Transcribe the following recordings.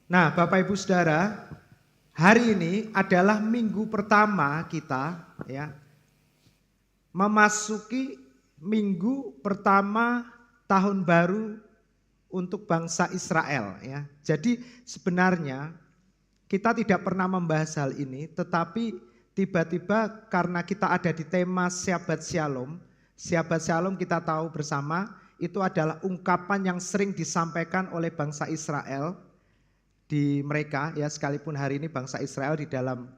Nah, Bapak Ibu Saudara, hari ini adalah minggu pertama kita ya, memasuki minggu pertama tahun baru untuk bangsa Israel ya. Jadi sebenarnya kita tidak pernah membahas hal ini, tetapi tiba-tiba karena kita ada di tema Shabbat Shalom. Shabbat Shalom kita tahu bersama itu adalah ungkapan yang sering disampaikan oleh bangsa Israel di mereka ya, sekalipun hari ini bangsa Israel di dalam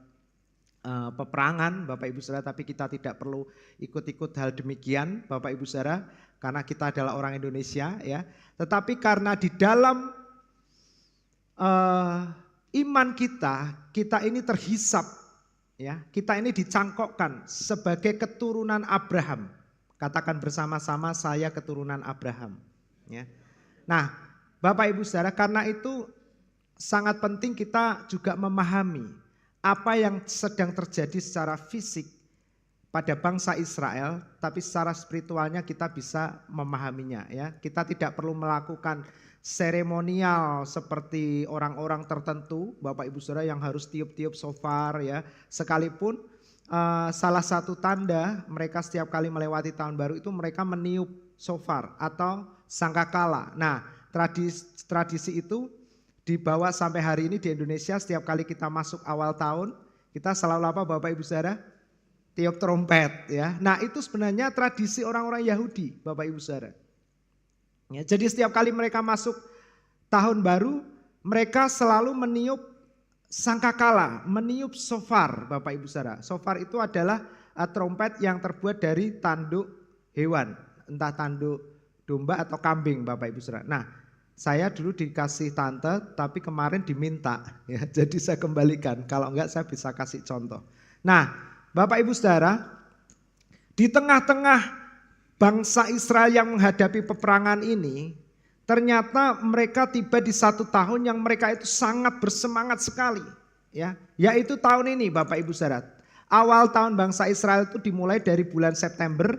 peperangan Bapak Ibu Saudara, tapi kita tidak perlu ikut-ikut hal demikian Bapak Ibu Saudara, karena kita adalah orang Indonesia ya. Tetapi karena di dalam iman kita ini terhisap ya, kita ini dicangkokkan sebagai keturunan Abraham. Katakan bersama-sama, saya keturunan Abraham ya. Nah, Bapak Ibu Saudara, karena itu sangat penting kita juga memahami apa yang sedang terjadi secara fisik pada bangsa Israel, tapi secara spiritualnya kita bisa memahaminya ya. Kita tidak perlu melakukan seremonial seperti orang-orang tertentu, Bapak Ibu Saudara, yang harus tiup-tiup shofar ya. Sekalipun salah satu tanda mereka setiap kali melewati tahun baru itu mereka meniup shofar atau sangkakala. Nah, tradisi itu dibawa sampai hari ini di Indonesia. Setiap kali kita masuk awal tahun, kita selalu apa Bapak Ibu Saudara? Tiup trompet ya. Nah, itu sebenarnya tradisi orang-orang Yahudi Bapak Ibu Saudara. Ya, jadi setiap kali mereka masuk tahun baru, mereka selalu meniup sangkakala, meniup shofar Bapak Ibu Saudara. Shofar itu adalah trompet yang terbuat dari tanduk hewan, entah tanduk domba atau kambing Bapak Ibu Saudara. Nah, saya dulu dikasih tante, tapi kemarin diminta, ya, jadi saya kembalikan. Kalau enggak saya bisa kasih contoh. Nah, Bapak Ibu Saudara, di tengah-tengah bangsa Israel yang menghadapi peperangan ini, ternyata mereka tiba di satu tahun yang mereka itu sangat bersemangat sekali, ya, yaitu tahun ini Bapak Ibu Saudara. Awal tahun bangsa Israel itu dimulai dari bulan September,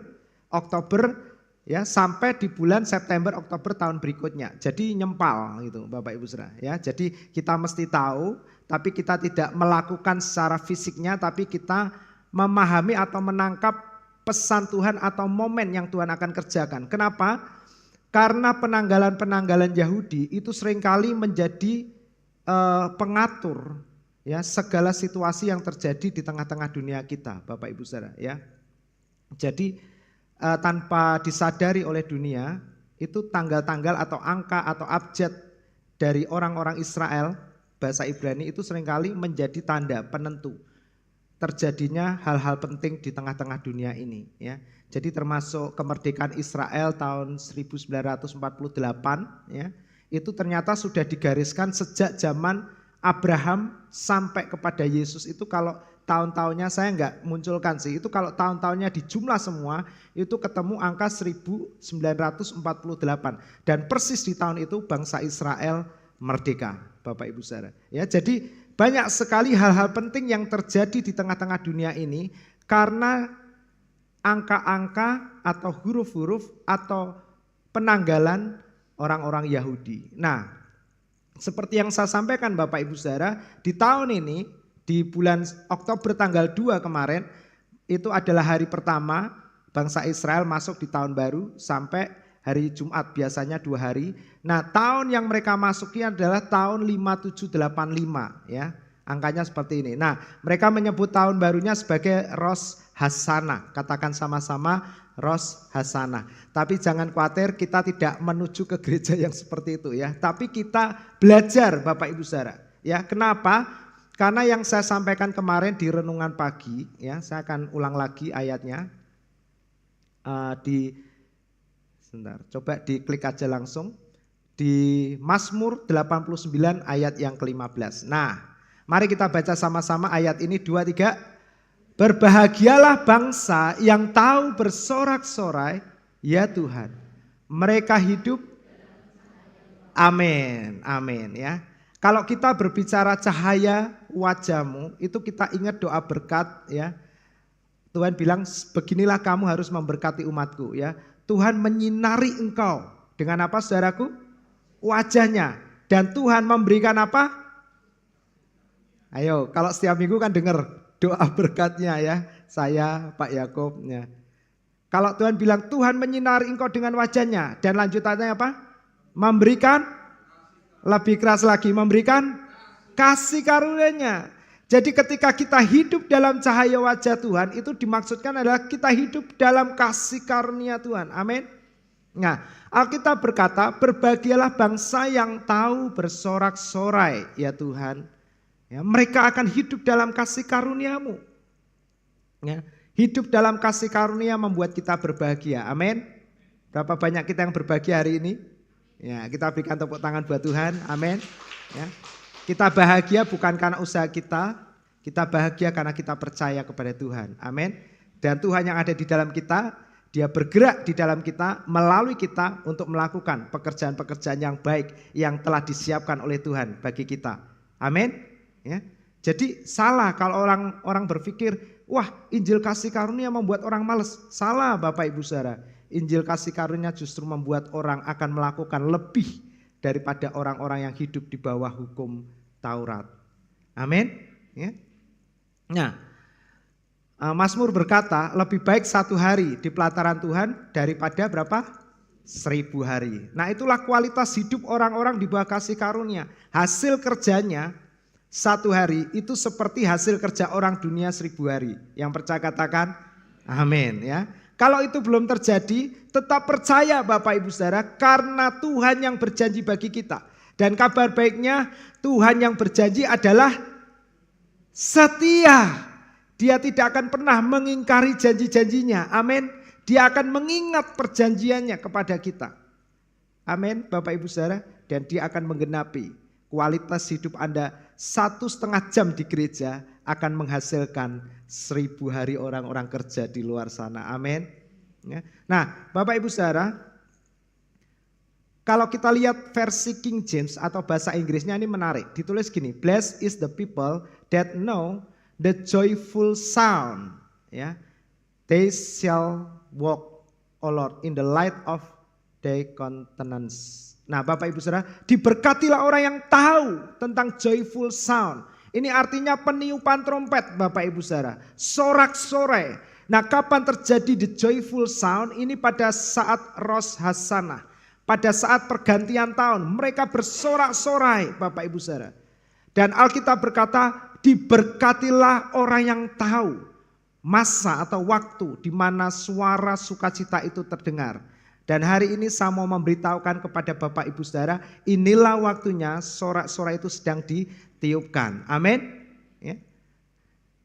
Oktober, ya, sampai di bulan September Oktober tahun berikutnya. Jadi nyempal gitu Bapak Ibu Saudara ya. Jadi kita mesti tahu, tapi kita tidak melakukan secara fisiknya, tapi kita memahami atau menangkap pesan Tuhan atau momen yang Tuhan akan kerjakan. Kenapa? Karena penanggalan-penanggalan Yahudi itu seringkali menjadi pengatur ya segala situasi yang terjadi di tengah-tengah dunia kita Bapak Ibu Saudara ya. Jadi tanpa disadari oleh dunia, itu tanggal-tanggal atau angka atau abjad dari orang-orang Israel, bahasa Ibrani itu seringkali menjadi tanda penentu terjadinya hal-hal penting di tengah-tengah dunia ini ya. Jadi termasuk kemerdekaan Israel tahun 1948 ya, itu ternyata sudah digariskan sejak zaman Abraham sampai kepada Yesus. Itu kalau tahun-tahunnya saya enggak munculkan sih, itu kalau tahun-tahunnya dijumlah semua itu ketemu angka 1948, dan persis di tahun itu bangsa Israel merdeka Bapak Ibu Saudara ya. Jadi banyak sekali hal-hal penting yang terjadi di tengah-tengah dunia ini karena angka-angka atau huruf-huruf atau penanggalan orang-orang Yahudi. Nah, seperti yang saya sampaikan Bapak Ibu Saudara, di tahun ini di bulan Oktober tanggal 2 kemarin, itu adalah hari pertama bangsa Israel masuk di tahun baru sampai hari Jumat, biasanya 2 hari. Nah, tahun yang mereka masuki adalah tahun 5785 ya. Angkanya seperti ini. Nah, mereka menyebut tahun barunya sebagai Rosh Hashanah. Katakan sama-sama Rosh Hashanah. Tapi jangan khawatir, kita tidak menuju ke gereja yang seperti itu ya. Tapi kita belajar Bapak Ibu Saudara ya. Kenapa? Karena yang saya sampaikan kemarin di renungan pagi, ya, saya akan ulang lagi ayatnya. Sebentar, coba diklik aja langsung. Di Mazmur 89 ayat yang ke-15. Nah, mari kita baca sama-sama ayat ini 2, 3. Berbahagialah bangsa yang tahu bersorak-sorai, ya Tuhan. Mereka hidup, amin, amin ya. Kalau kita berbicara cahaya wajahmu, itu kita ingat doa berkat ya. Tuhan bilang beginilah kamu harus memberkati umatku ya. Tuhan menyinari engkau dengan apa saudaraku? Wajahnya. Dan Tuhan memberikan apa? Ayo, kalau setiap minggu kan dengar doa berkatnya ya. Saya, Pak Yakub. Ya. Kalau Tuhan bilang Tuhan menyinari engkau dengan wajahnya. Dan lanjutannya apa? Memberikan, lebih keras lagi, memberikan kasih karunia-Nya. Jadi ketika kita hidup dalam cahaya wajah Tuhan, itu dimaksudkan adalah kita hidup dalam kasih karunia Tuhan. Amin. Nah, Alkitab berkata, berbahagialah bangsa yang tahu bersorak-sorai ya Tuhan. Ya, mereka akan hidup dalam kasih karunia-Mu. Ya, hidup dalam kasih karunia membuat kita berbahagia. Amin. Berapa banyak kita yang berbahagia hari ini? Ya, kita berikan tepuk tangan buat Tuhan. Amin. Ya. Kita bahagia bukan karena usaha kita bahagia karena kita percaya kepada Tuhan. Amin. Dan Tuhan yang ada di dalam kita, Dia bergerak di dalam kita, melalui kita untuk melakukan pekerjaan-pekerjaan yang baik yang telah disiapkan oleh Tuhan bagi kita. Amin. Ya. Jadi salah kalau orang berpikir, wah Injil kasih karunia membuat orang malas. Salah Bapak Ibu Saudara. Injil kasih karunia justru membuat orang akan melakukan lebih daripada orang-orang yang hidup di bawah hukum Taurat. Amin. Ya. Nah, Mazmur berkata lebih baik 1 hari di pelataran Tuhan daripada berapa? 1000 hari. Nah itulah kualitas hidup orang-orang di bawah kasih karunia. Hasil kerjanya 1 hari itu seperti hasil kerja orang dunia 1000 hari. Yang percaya katakan amin ya. Kalau itu belum terjadi, tetap percaya Bapak Ibu Saudara karena Tuhan yang berjanji bagi kita. Dan kabar baiknya Tuhan yang berjanji adalah setia. Dia tidak akan pernah mengingkari janji-janjinya. Amin. Dia akan mengingat perjanjiannya kepada kita. Amin Bapak Ibu Saudara. Dan dia akan menggenapi kualitas hidup Anda 1,5 jam di gereja akan menghasilkan 1000 hari orang-orang kerja di luar sana. Amin. Ya. Nah Bapak Ibu Saudara. Kalau kita lihat versi King James atau bahasa Inggrisnya ini menarik. Ditulis gini, blessed is the people that know the joyful sound. Ya, they shall walk, O Lord, in the light of thy countenance. Nah Bapak Ibu Saudara, diberkatilah orang yang tahu tentang joyful sound. Ini artinya peniupan trompet Bapak Ibu Saudara. Sorak-sorai. Nah kapan terjadi the joyful sound? Ini pada saat Rosh Hashanah. Pada saat pergantian tahun mereka bersorak-sorai Bapak Ibu Saudara. Dan Alkitab berkata diberkatilah orang yang tahu masa atau waktu di mana suara sukacita itu terdengar. Dan hari ini saya mau memberitahukan kepada Bapak Ibu Saudara, inilah waktunya sorak-sorai itu sedang ditiupkan. Amin. Ya.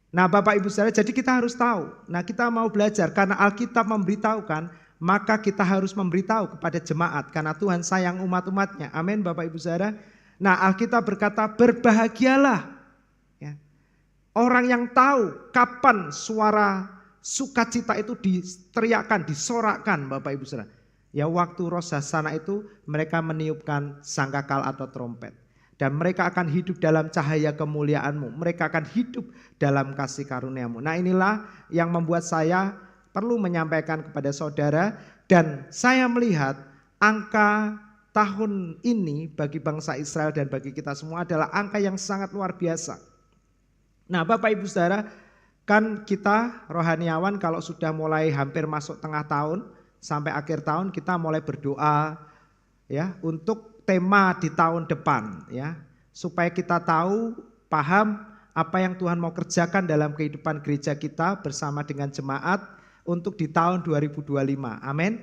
Nah Bapak Ibu Saudara, jadi kita harus tahu. Nah kita mau belajar karena Alkitab memberitahukan, maka kita harus memberitahu kepada jemaat karena Tuhan sayang umat-umatnya. Amin Bapak Ibu Saudara. Nah Alkitab berkata berbahagialah ya, orang yang tahu kapan suara sukacita itu diteriakkan, disorakkan Bapak Ibu Saudara. Ya waktu Rosh Hashanah itu mereka meniupkan sangkakal atau trompet. Dan mereka akan hidup dalam cahaya kemuliaan-Mu. Mereka akan hidup dalam kasih karunia-Mu. Nah inilah yang membuat saya perlu menyampaikan kepada saudara, dan saya melihat angka tahun ini bagi bangsa Israel dan bagi kita semua adalah angka yang sangat luar biasa. Nah Bapak Ibu Saudara, kan kita rohaniawan kalau sudah mulai hampir masuk tengah tahun sampai akhir tahun kita mulai berdoa ya untuk tema di tahun depan ya, supaya kita tahu, paham apa yang Tuhan mau kerjakan dalam kehidupan gereja kita bersama dengan jemaat untuk di tahun 2025. Amin.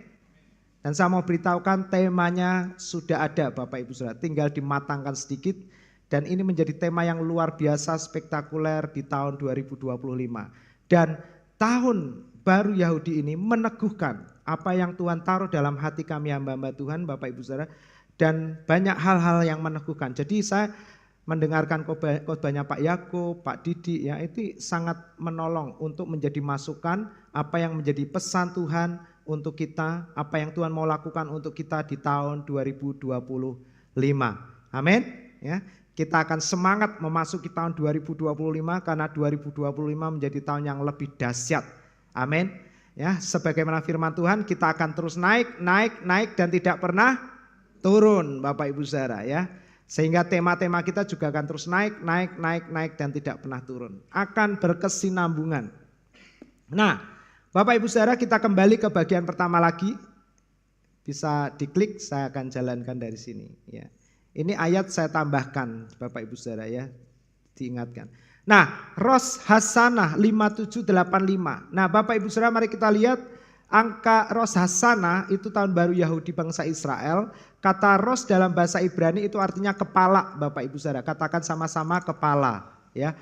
Dan saya mau beritahukan temanya sudah ada Bapak Ibu Saudara, tinggal dimatangkan sedikit. Dan ini menjadi tema yang luar biasa spektakuler di tahun 2025. Dan tahun baru Yahudi ini meneguhkan apa yang Tuhan taruh dalam hati kami hamba-hamba Tuhan Bapak Ibu Saudara. Dan banyak hal-hal yang meneguhkan. Jadi saya mendengarkan khotbahnya Pak Yakub, Pak Didi ya, itu sangat menolong untuk menjadi masukan apa yang menjadi pesan Tuhan untuk kita, apa yang Tuhan mau lakukan untuk kita di tahun 2025. Amin ya. Kita akan semangat memasuki tahun 2025 karena 2025 menjadi tahun yang lebih dahsyat. Amin. Ya, sebagaimana firman Tuhan, kita akan terus naik dan tidak pernah turun Bapak Ibu Saudara ya. Sehingga tema-tema kita juga akan terus naik, naik, naik, naik dan tidak pernah turun. Akan berkesinambungan. Nah, Bapak Ibu Saudara, kita kembali ke bagian pertama lagi. Bisa diklik, saya akan jalankan dari sini. Ya. Ini ayat saya tambahkan Bapak Ibu Saudara ya, diingatkan. Nah, Ros Hasanah 5785. Nah Bapak Ibu Saudara, mari kita lihat angka Ros Hasanah itu tahun baru Yahudi bangsa Israel. Kata Ros dalam bahasa Ibrani itu artinya kepala Bapak Ibu Saudara. Katakan sama-sama kepala. Ya.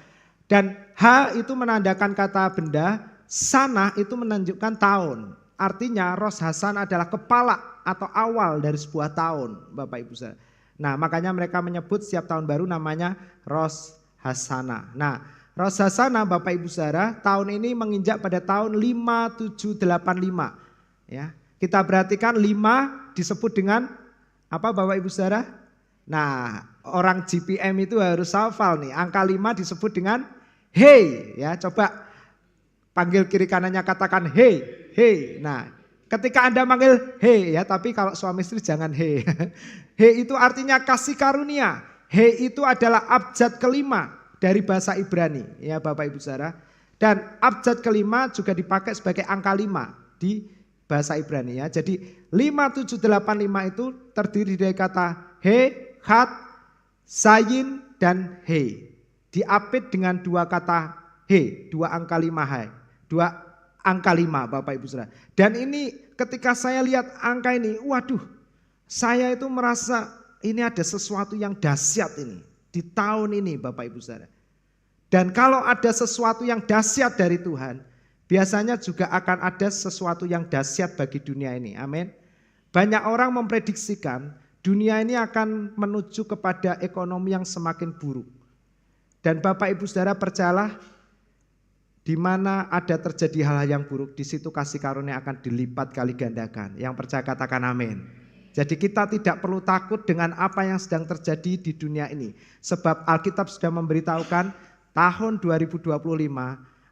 Dan H itu menandakan kata benda, Sanah itu menunjukkan tahun. Artinya Ros Hasanah adalah kepala atau awal dari sebuah tahun Bapak Ibu Saudara. Nah makanya mereka menyebut setiap tahun baru namanya Ros Hasanah. Nah Ros Hasanah Bapak Ibu Saudara tahun ini menginjak pada tahun 5785. Ya, kita perhatikan 5 disebut dengan apa Bapak Ibu Saudara? Nah orang GPM itu harus hafal nih. Angka 5 disebut dengan hey. Ya, coba panggil kiri kanannya katakan hey, hey. Nah ketika Anda manggil hey ya, tapi kalau suami istri jangan hey. Hey itu artinya kasih karunia. Hey itu adalah abjad kelima dari bahasa Ibrani ya Bapak Ibu Saudara. Dan abjad kelima juga dipakai sebagai angka 5 di bahasa Ibrani ya. Jadi 5785 itu terdiri dari kata he, hat, sayin, dan he. Diapit dengan dua kata he, dua angka 5 hai. Dua angka 5 Bapak Ibu Saudara. Dan ini ketika saya lihat angka ini, waduh, saya itu merasa ini ada sesuatu yang dahsyat ini di tahun ini Bapak Ibu Saudara. Dan kalau ada sesuatu yang dahsyat dari Tuhan, biasanya juga akan ada sesuatu yang dahsyat bagi dunia ini. Amin. Banyak orang memprediksikan dunia ini akan menuju kepada ekonomi yang semakin buruk. Dan Bapak Ibu Saudara percayalah, di mana ada terjadi hal-hal yang buruk, di situ kasih karunia akan dilipat kali gandakan. Yang percaya katakan amin. Jadi kita tidak perlu takut dengan apa yang sedang terjadi di dunia ini. Sebab Alkitab sudah memberitahukan tahun 2025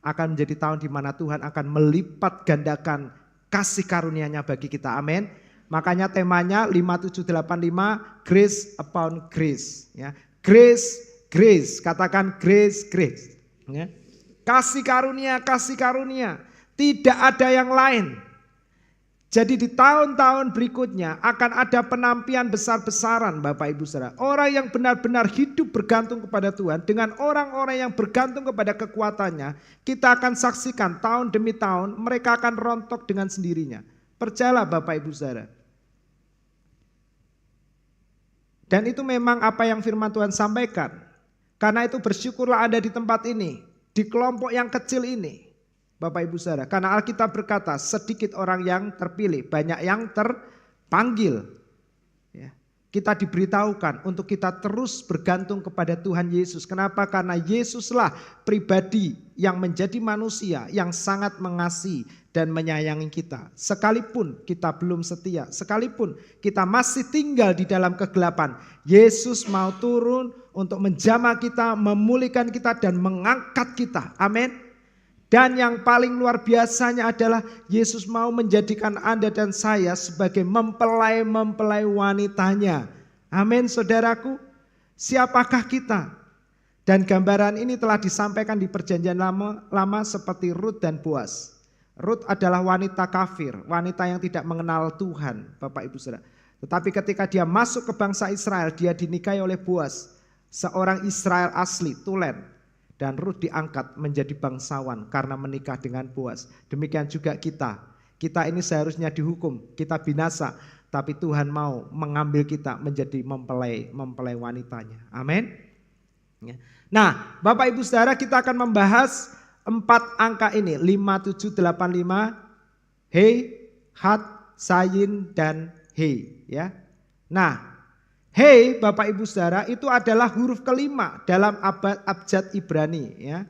akan menjadi tahun di mana Tuhan akan melipat gandakan kasih karunia-Nya bagi kita. Amin. Makanya temanya 5785 grace upon grace. Ya. Grace, grace. Katakan grace, grace. Ya. Kasih karunia, kasih karunia. Tidak ada yang lain. Jadi di tahun-tahun berikutnya akan ada penampian besar-besaran Bapak Ibu Saudara. Orang yang benar-benar hidup bergantung kepada Tuhan dengan orang-orang yang bergantung kepada kekuatannya. Kita akan saksikan tahun demi tahun mereka akan rontok dengan sendirinya. Percayalah Bapak Ibu Saudara. Dan itu memang apa yang firman Tuhan sampaikan. Karena itu bersyukurlah Anda di tempat ini. Di kelompok yang kecil ini. Bapak Ibu Saudara, karena Alkitab berkata sedikit orang yang terpilih, banyak yang terpanggil. Ya. Kita diberitahukan untuk kita terus bergantung kepada Tuhan Yesus. Kenapa? Karena Yesuslah pribadi yang menjadi manusia yang sangat mengasihi dan menyayangi kita. Sekalipun kita belum setia, sekalipun kita masih tinggal di dalam kegelapan, Yesus mau turun untuk menjamah kita, memulihkan kita dan mengangkat kita. Amin. Dan yang paling luar biasanya adalah Yesus mau menjadikan Anda dan saya sebagai mempelai-mempelai wanitanya. Amin saudaraku. Siapakah kita? Dan gambaran ini telah disampaikan di perjanjian lama seperti Rut dan Boaz. Rut adalah wanita kafir, wanita yang tidak mengenal Tuhan Bapak Ibu Saudara. Tetapi ketika dia masuk ke bangsa Israel, dia dinikahi oleh Boaz, seorang Israel asli, tulen. Dan Rut diangkat menjadi bangsawan karena menikah dengan Boaz. Demikian juga kita. Kita ini seharusnya dihukum, kita binasa. Tapi Tuhan mau mengambil kita menjadi mempelai wanitanya. Amin. Nah Bapak Ibu Saudara, kita akan membahas 4 angka ini. 5785, He, Hat, Sayin, dan He. Ya. Nah He Bapak Ibu Saudara itu adalah huruf kelima dalam abjad Ibrani ya.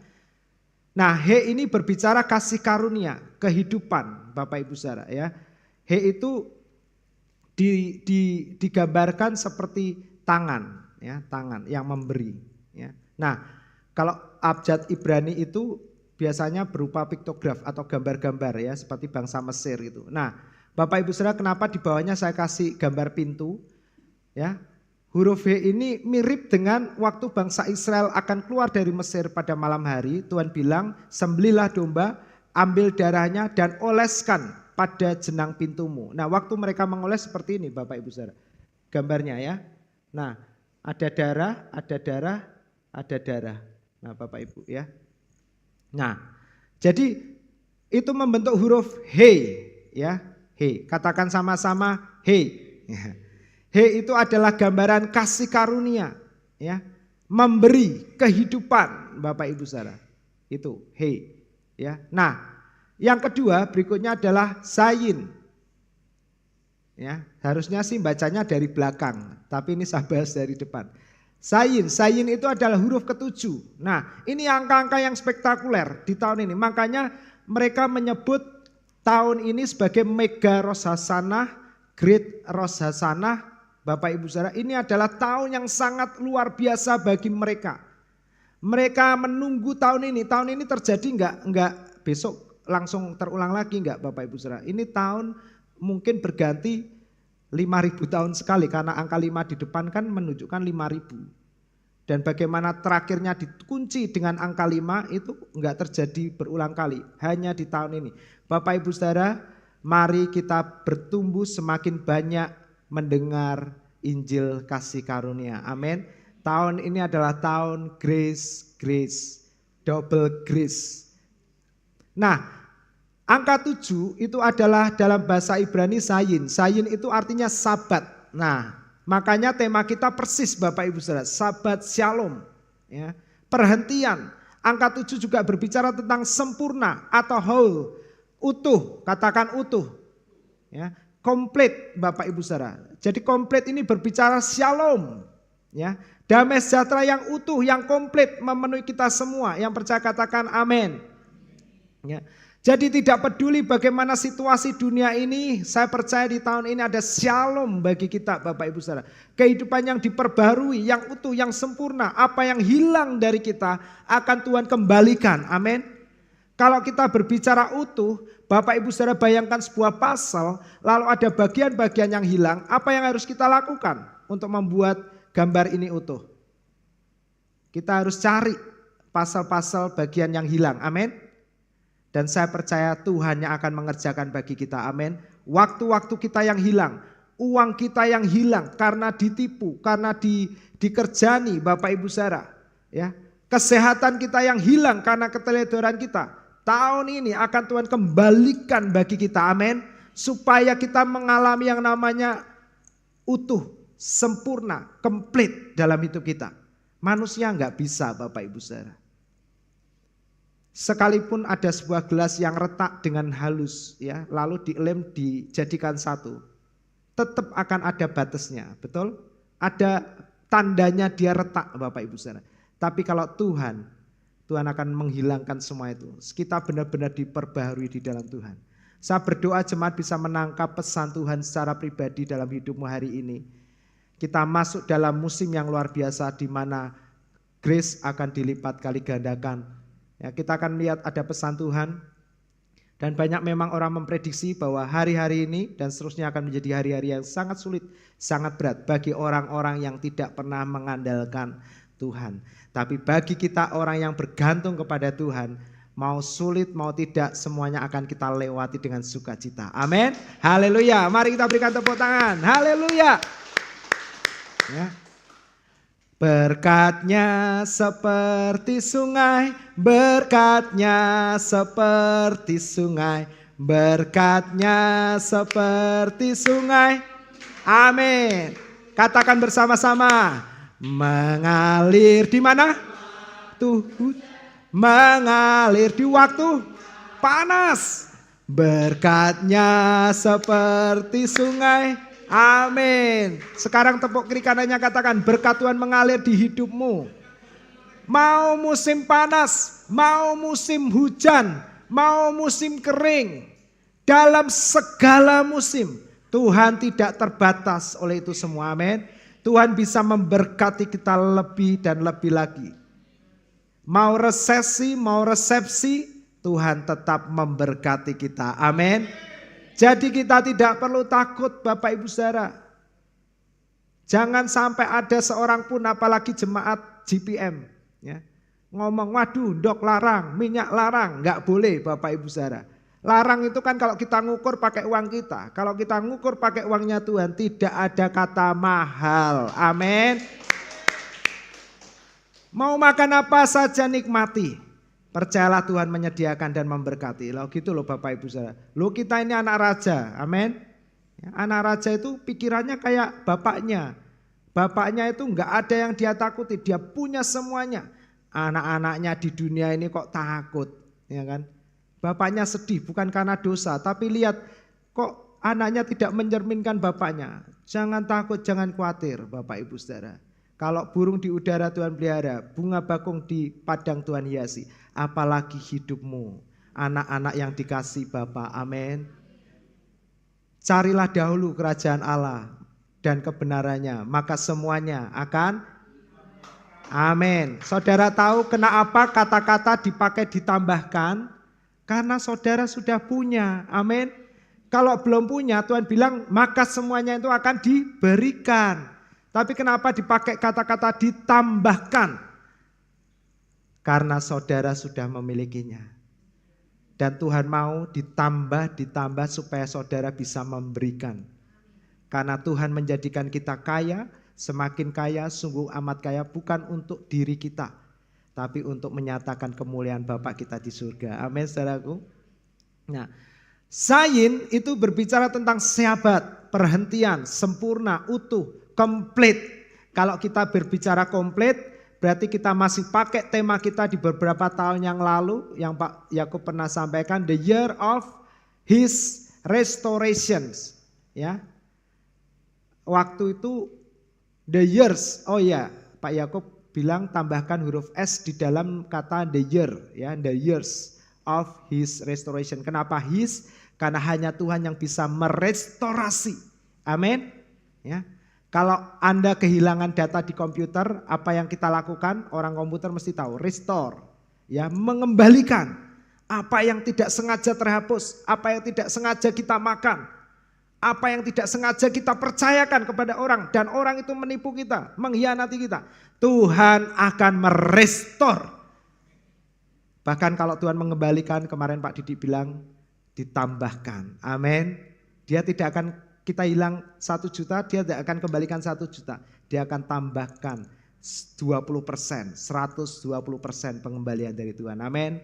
Nah He ini berbicara kasih karunia, kehidupan Bapak Ibu Saudara ya. He itu digambarkan seperti tangan ya, tangan yang memberi ya. Nah kalau abjad Ibrani itu biasanya berupa piktograf atau gambar-gambar ya, seperti bangsa Mesir itu. Nah Bapak Ibu Saudara, kenapa di bawahnya saya kasih gambar pintu ya. Huruf H ini mirip dengan waktu bangsa Israel akan keluar dari Mesir pada malam hari. Tuhan bilang, sembelihlah domba, ambil darahnya dan oleskan pada jenang pintumu. Nah, waktu mereka mengoles seperti ini Bapak Ibu Saudara. Gambarnya ya. Nah, ada darah, ada darah, ada darah. Nah, Bapak Ibu ya. Nah, jadi itu membentuk huruf H ya. H. Katakan sama-sama H. H itu adalah gambaran kasih karunia ya. Memberi kehidupan Bapak Ibu Saudara. Itu H ya. Nah, yang kedua berikutnya adalah Zayin. Ya, harusnya sih bacanya dari belakang, tapi ini saya bahas dari depan. Zayin itu adalah huruf ketujuh. Nah, ini angka-angka yang spektakuler di tahun ini. Makanya mereka menyebut tahun ini sebagai Mega Rosh Hashanah, Great Rosh Hashanah. Bapak Ibu Saudara, ini adalah tahun yang sangat luar biasa bagi mereka. Mereka menunggu tahun ini. Tahun ini terjadi enggak besok langsung terulang lagi enggak Bapak Ibu Saudara. Ini tahun mungkin berganti 5.000 tahun sekali karena angka 5 di depan kan menunjukkan 5.000. Dan bagaimana terakhirnya dikunci dengan angka 5 itu enggak terjadi berulang kali. Hanya di tahun ini. Bapak Ibu Saudara, mari kita bertumbuh semakin banyak mendengar Injil kasih karunia. Amin. Tahun ini adalah tahun grace, double grace. Nah, angka 7 itu adalah dalam bahasa Ibrani Zayin. Zayin itu artinya sabat. Nah, makanya tema kita persis Bapak Ibu Saudara, sabat shalom. Ya, perhentian. Angka 7 juga berbicara tentang sempurna atau whole, utuh, katakan utuh. Ya, komplit Bapak Ibu Saudara. Jadi komplit ini berbicara shalom. Ya, damai sejahtera yang utuh, yang komplit memenuhi kita semua. Yang percaya katakan amin. Ya. Jadi tidak peduli bagaimana situasi dunia ini, saya percaya di tahun ini ada shalom bagi kita Bapak Ibu Saudara. Kehidupan yang diperbarui, yang utuh, yang sempurna. Apa yang hilang dari kita akan Tuhan kembalikan. Amin. Kalau kita berbicara utuh, Bapak Ibu Saudara bayangkan sebuah pasal, lalu ada bagian-bagian yang hilang, apa yang harus kita lakukan untuk membuat gambar ini utuh? Kita harus cari pasal-pasal bagian yang hilang, amin. Dan saya percaya Tuhan yang akan mengerjakan bagi kita, amin. Waktu-waktu kita yang hilang, uang kita yang hilang karena ditipu, karena dikerjani Bapak Ibu Saudara, ya. Kesehatan kita yang hilang karena keteledoran kita. Tahun ini akan Tuhan kembalikan bagi kita, amin. Supaya kita mengalami yang namanya utuh, sempurna, komplit dalam hidup kita. Manusia enggak bisa Bapak Ibu Saudara. Sekalipun ada sebuah gelas yang retak dengan halus, ya, lalu dilem dijadikan satu, tetap akan ada batasnya, betul? Ada tandanya dia retak Bapak Ibu Saudara. Tapi kalau Tuhan akan menghilangkan semua itu. Kita benar-benar diperbaharui di dalam Tuhan. Saya berdoa jemaat bisa menangkap pesan Tuhan secara pribadi dalam hidupmu hari ini. Kita masuk dalam musim yang luar biasa di mana grace akan dilipat kali gandakan. Ya, kita akan lihat ada pesan Tuhan. Dan banyak memang orang memprediksi bahwa hari-hari ini dan seterusnya akan menjadi hari-hari yang sangat sulit, sangat berat bagi orang-orang yang tidak pernah mengandalkan Tuhan. Tapi bagi kita orang yang bergantung kepada Tuhan, mau sulit mau tidak semuanya akan kita lewati dengan sukacita. Amin. Haleluya. Mari kita berikan tepuk tangan. Haleluya. Ya. Berkatnya seperti sungai, berkatnya seperti sungai, berkatnya seperti sungai. Amin. Katakan bersama-sama. Mengalir di mana? Mengalir di waktu panas. Berkatnya seperti sungai. Amin. Sekarang tepuk kiri kanannya katakan berkat Tuhan mengalir di hidupmu. Mau musim panas, mau musim hujan, mau musim kering. Dalam segala musim Tuhan tidak terbatas oleh itu semua. Amin. Tuhan bisa memberkati kita lebih dan lebih lagi. Mau resesi, mau resepsi, Tuhan tetap memberkati kita. Amin. Jadi kita tidak perlu takut Bapak Ibu Saudara. Jangan sampai ada seorang pun apalagi jemaat GPM ya, ngomong waduh ndok larang, minyak larang, nggak boleh Bapak Ibu Saudara. Larang itu kan kalau kita ngukur pakai uang kita. Kalau kita ngukur pakai uangnya Tuhan tidak ada kata mahal. Amin. Mau makan apa saja nikmati. Percayalah Tuhan menyediakan dan memberkati. Loh gitu loh Bapak Ibu Saudara. Loh kita ini anak raja. Amin. Anak raja itu pikirannya kayak bapaknya. Bapaknya itu enggak ada yang dia takuti. Dia punya semuanya. Anak-anaknya di dunia ini kok takut. Ya kan? Bapaknya sedih bukan karena dosa. Tapi lihat kok anaknya tidak mencerminkan bapaknya. Jangan takut, jangan khawatir Bapak Ibu Saudara. Kalau burung di udara Tuhan pelihara, bunga bakung di padang Tuhan hiasi. Apalagi hidupmu, anak-anak yang dikasih Bapa. Amin. Carilah dahulu kerajaan Allah dan kebenarannya, maka semuanya akan amin. Saudara tahu kenapa kata-kata dipakai ditambahkan? Karena saudara sudah punya, amin. Kalau belum punya Tuhan bilang maka semuanya itu akan diberikan. Tapi kenapa dipakai kata-kata ditambahkan? Karena saudara sudah memilikinya. Dan Tuhan mau ditambah supaya saudara bisa memberikan. Karena Tuhan menjadikan kita kaya, semakin kaya, sungguh amat kaya bukan untuk diri kita. Tapi untuk menyatakan kemuliaan Bapa kita di surga. Amin saudaraku. Nah, Sayin itu berbicara tentang sahabat, perhentian, sempurna, utuh, komplit. Kalau kita berbicara komplit, berarti kita masih pakai tema kita di beberapa tahun yang lalu yang Pak Yakub pernah sampaikan, the year of his restorations. Ya, waktu itu the years, oh ya Pak Yakub bilang tambahkan huruf S di dalam kata the year, ya, the years of his restoration. Kenapa his? Karena hanya Tuhan yang bisa merestorasi. Amin. Ya. Kalau Anda kehilangan data di komputer, apa yang kita lakukan? Orang komputer mesti tahu, restore, ya, mengembalikan apa yang tidak sengaja terhapus, apa yang tidak sengaja kita makan, apa yang tidak sengaja kita percayakan kepada orang dan orang itu menipu kita, mengkhianati kita. Tuhan akan merestor. Bahkan kalau Tuhan mengembalikan, kemarin Pak Didi bilang ditambahkan. Amin. Dia tidak akan kita hilang 1 juta, dia tidak akan kembalikan 1 juta. Dia akan tambahkan 20%, 120% pengembalian dari Tuhan. Amin.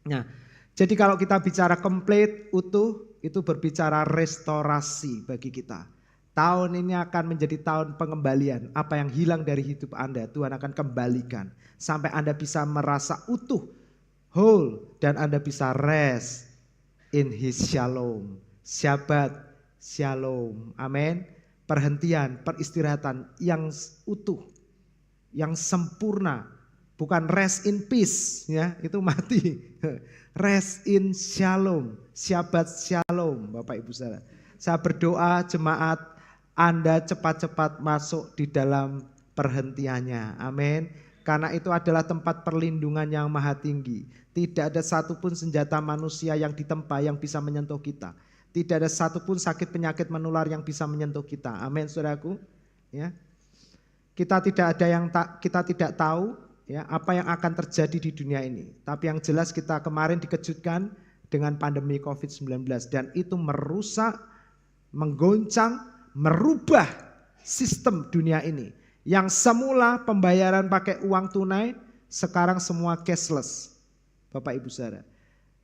Nah, jadi kalau kita bicara komplit, utuh, itu berbicara restorasi bagi kita. Tahun ini akan menjadi tahun pengembalian. Apa yang hilang dari hidup Anda, Tuhan akan kembalikan. Sampai Anda bisa merasa utuh, whole, dan Anda bisa rest in his shalom. Syabat shalom, amin. Perhentian, peristirahatan yang utuh, yang sempurna, bukan rest in peace, ya itu mati. Rest in shalom, syabat shalom, Bapak Ibu Saudara. Saya berdoa jemaat Anda cepat-cepat masuk di dalam perhentiannya, amin. Karena itu adalah tempat perlindungan yang maha tinggi. Tidak ada satupun senjata manusia yang ditempa yang bisa menyentuh kita. Tidak ada satupun sakit penyakit menular yang bisa menyentuh kita. Amin, saudaraku. Ya, kita tidak tahu ya apa yang akan terjadi di dunia ini. Tapi yang jelas kita kemarin dikejutkan dengan pandemi COVID-19 dan itu merusak, menggoncang, merubah sistem dunia ini. Yang semula pembayaran pakai uang tunai, sekarang semua cashless. Bapak Ibu Saudara.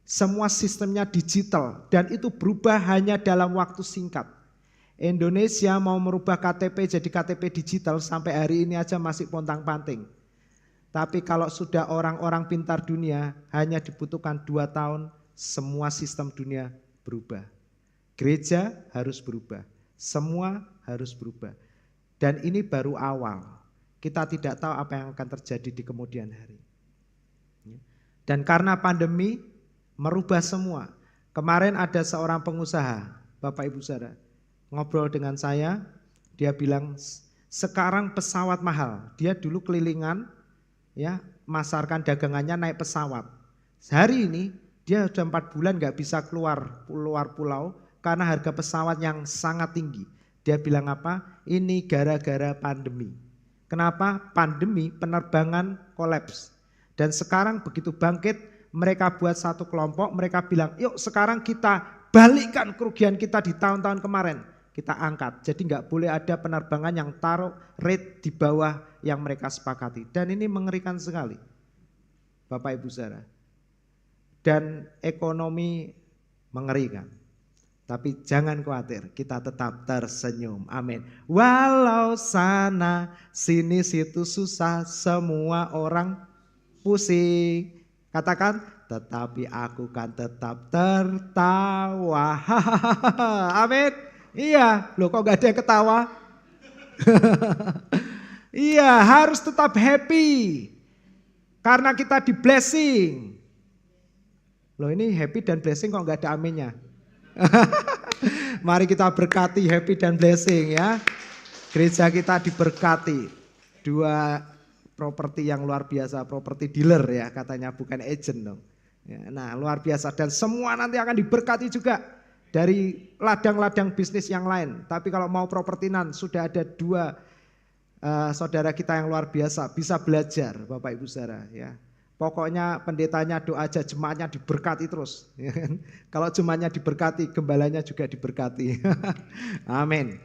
Semua sistemnya digital dan itu berubah hanya dalam waktu singkat. Indonesia mau merubah KTP jadi KTP digital sampai hari ini aja masih pontang-panting. Tapi kalau sudah orang-orang pintar dunia hanya dibutuhkan 2 tahun semua sistem dunia berubah. Gereja harus berubah, semua harus berubah. Dan ini baru awal. Kita tidak tahu apa yang akan terjadi di kemudian hari. Dan karena pandemi merubah semua. Kemarin ada seorang pengusaha, Bapak Ibu Saudara, ngobrol dengan saya, dia bilang sekarang pesawat mahal. Dia dulu kelilingan, ya, masarkan dagangannya naik pesawat. Hari ini dia sudah 4 bulan nggak bisa keluar pulau karena harga pesawat yang sangat tinggi. Dia bilang apa? Ini gara-gara pandemi. Kenapa? Pandemi, penerbangan kolaps. Dan sekarang begitu bangkit, mereka buat satu kelompok, mereka bilang, yuk sekarang kita balikkan kerugian kita di tahun-tahun kemarin. Kita angkat, jadi nggak boleh ada penerbangan yang taruh rate di bawah yang mereka sepakati. Dan ini mengerikan sekali, Bapak Ibu Saudara. Dan ekonomi mengerikan. Tapi jangan khawatir, kita tetap tersenyum. Amin. Walau sana sini situ susah, semua orang pusing. Katakan, tetapi aku kan tetap tertawa. Amin. Iya, loh kok gak ada yang ketawa? Iya, harus tetap happy. Karena kita di blessing. Loh ini happy dan blessing kok gak ada aminnya? Mari kita berkati happy dan blessing ya. Gereja kita diberkati. 2 properti yang luar biasa, properti dealer ya katanya, bukan agent dong. Ya, nah luar biasa dan semua nanti akan diberkati juga dari ladang-ladang bisnis yang lain. Tapi kalau mau propertinan sudah ada 2 saudara kita yang luar biasa bisa belajar Bapak Ibu Saudara ya. Pokoknya pendetanya doa aja, jemaatnya diberkati terus. Ya kan? Kalau jemaatnya diberkati, gembalanya juga diberkati. Amin.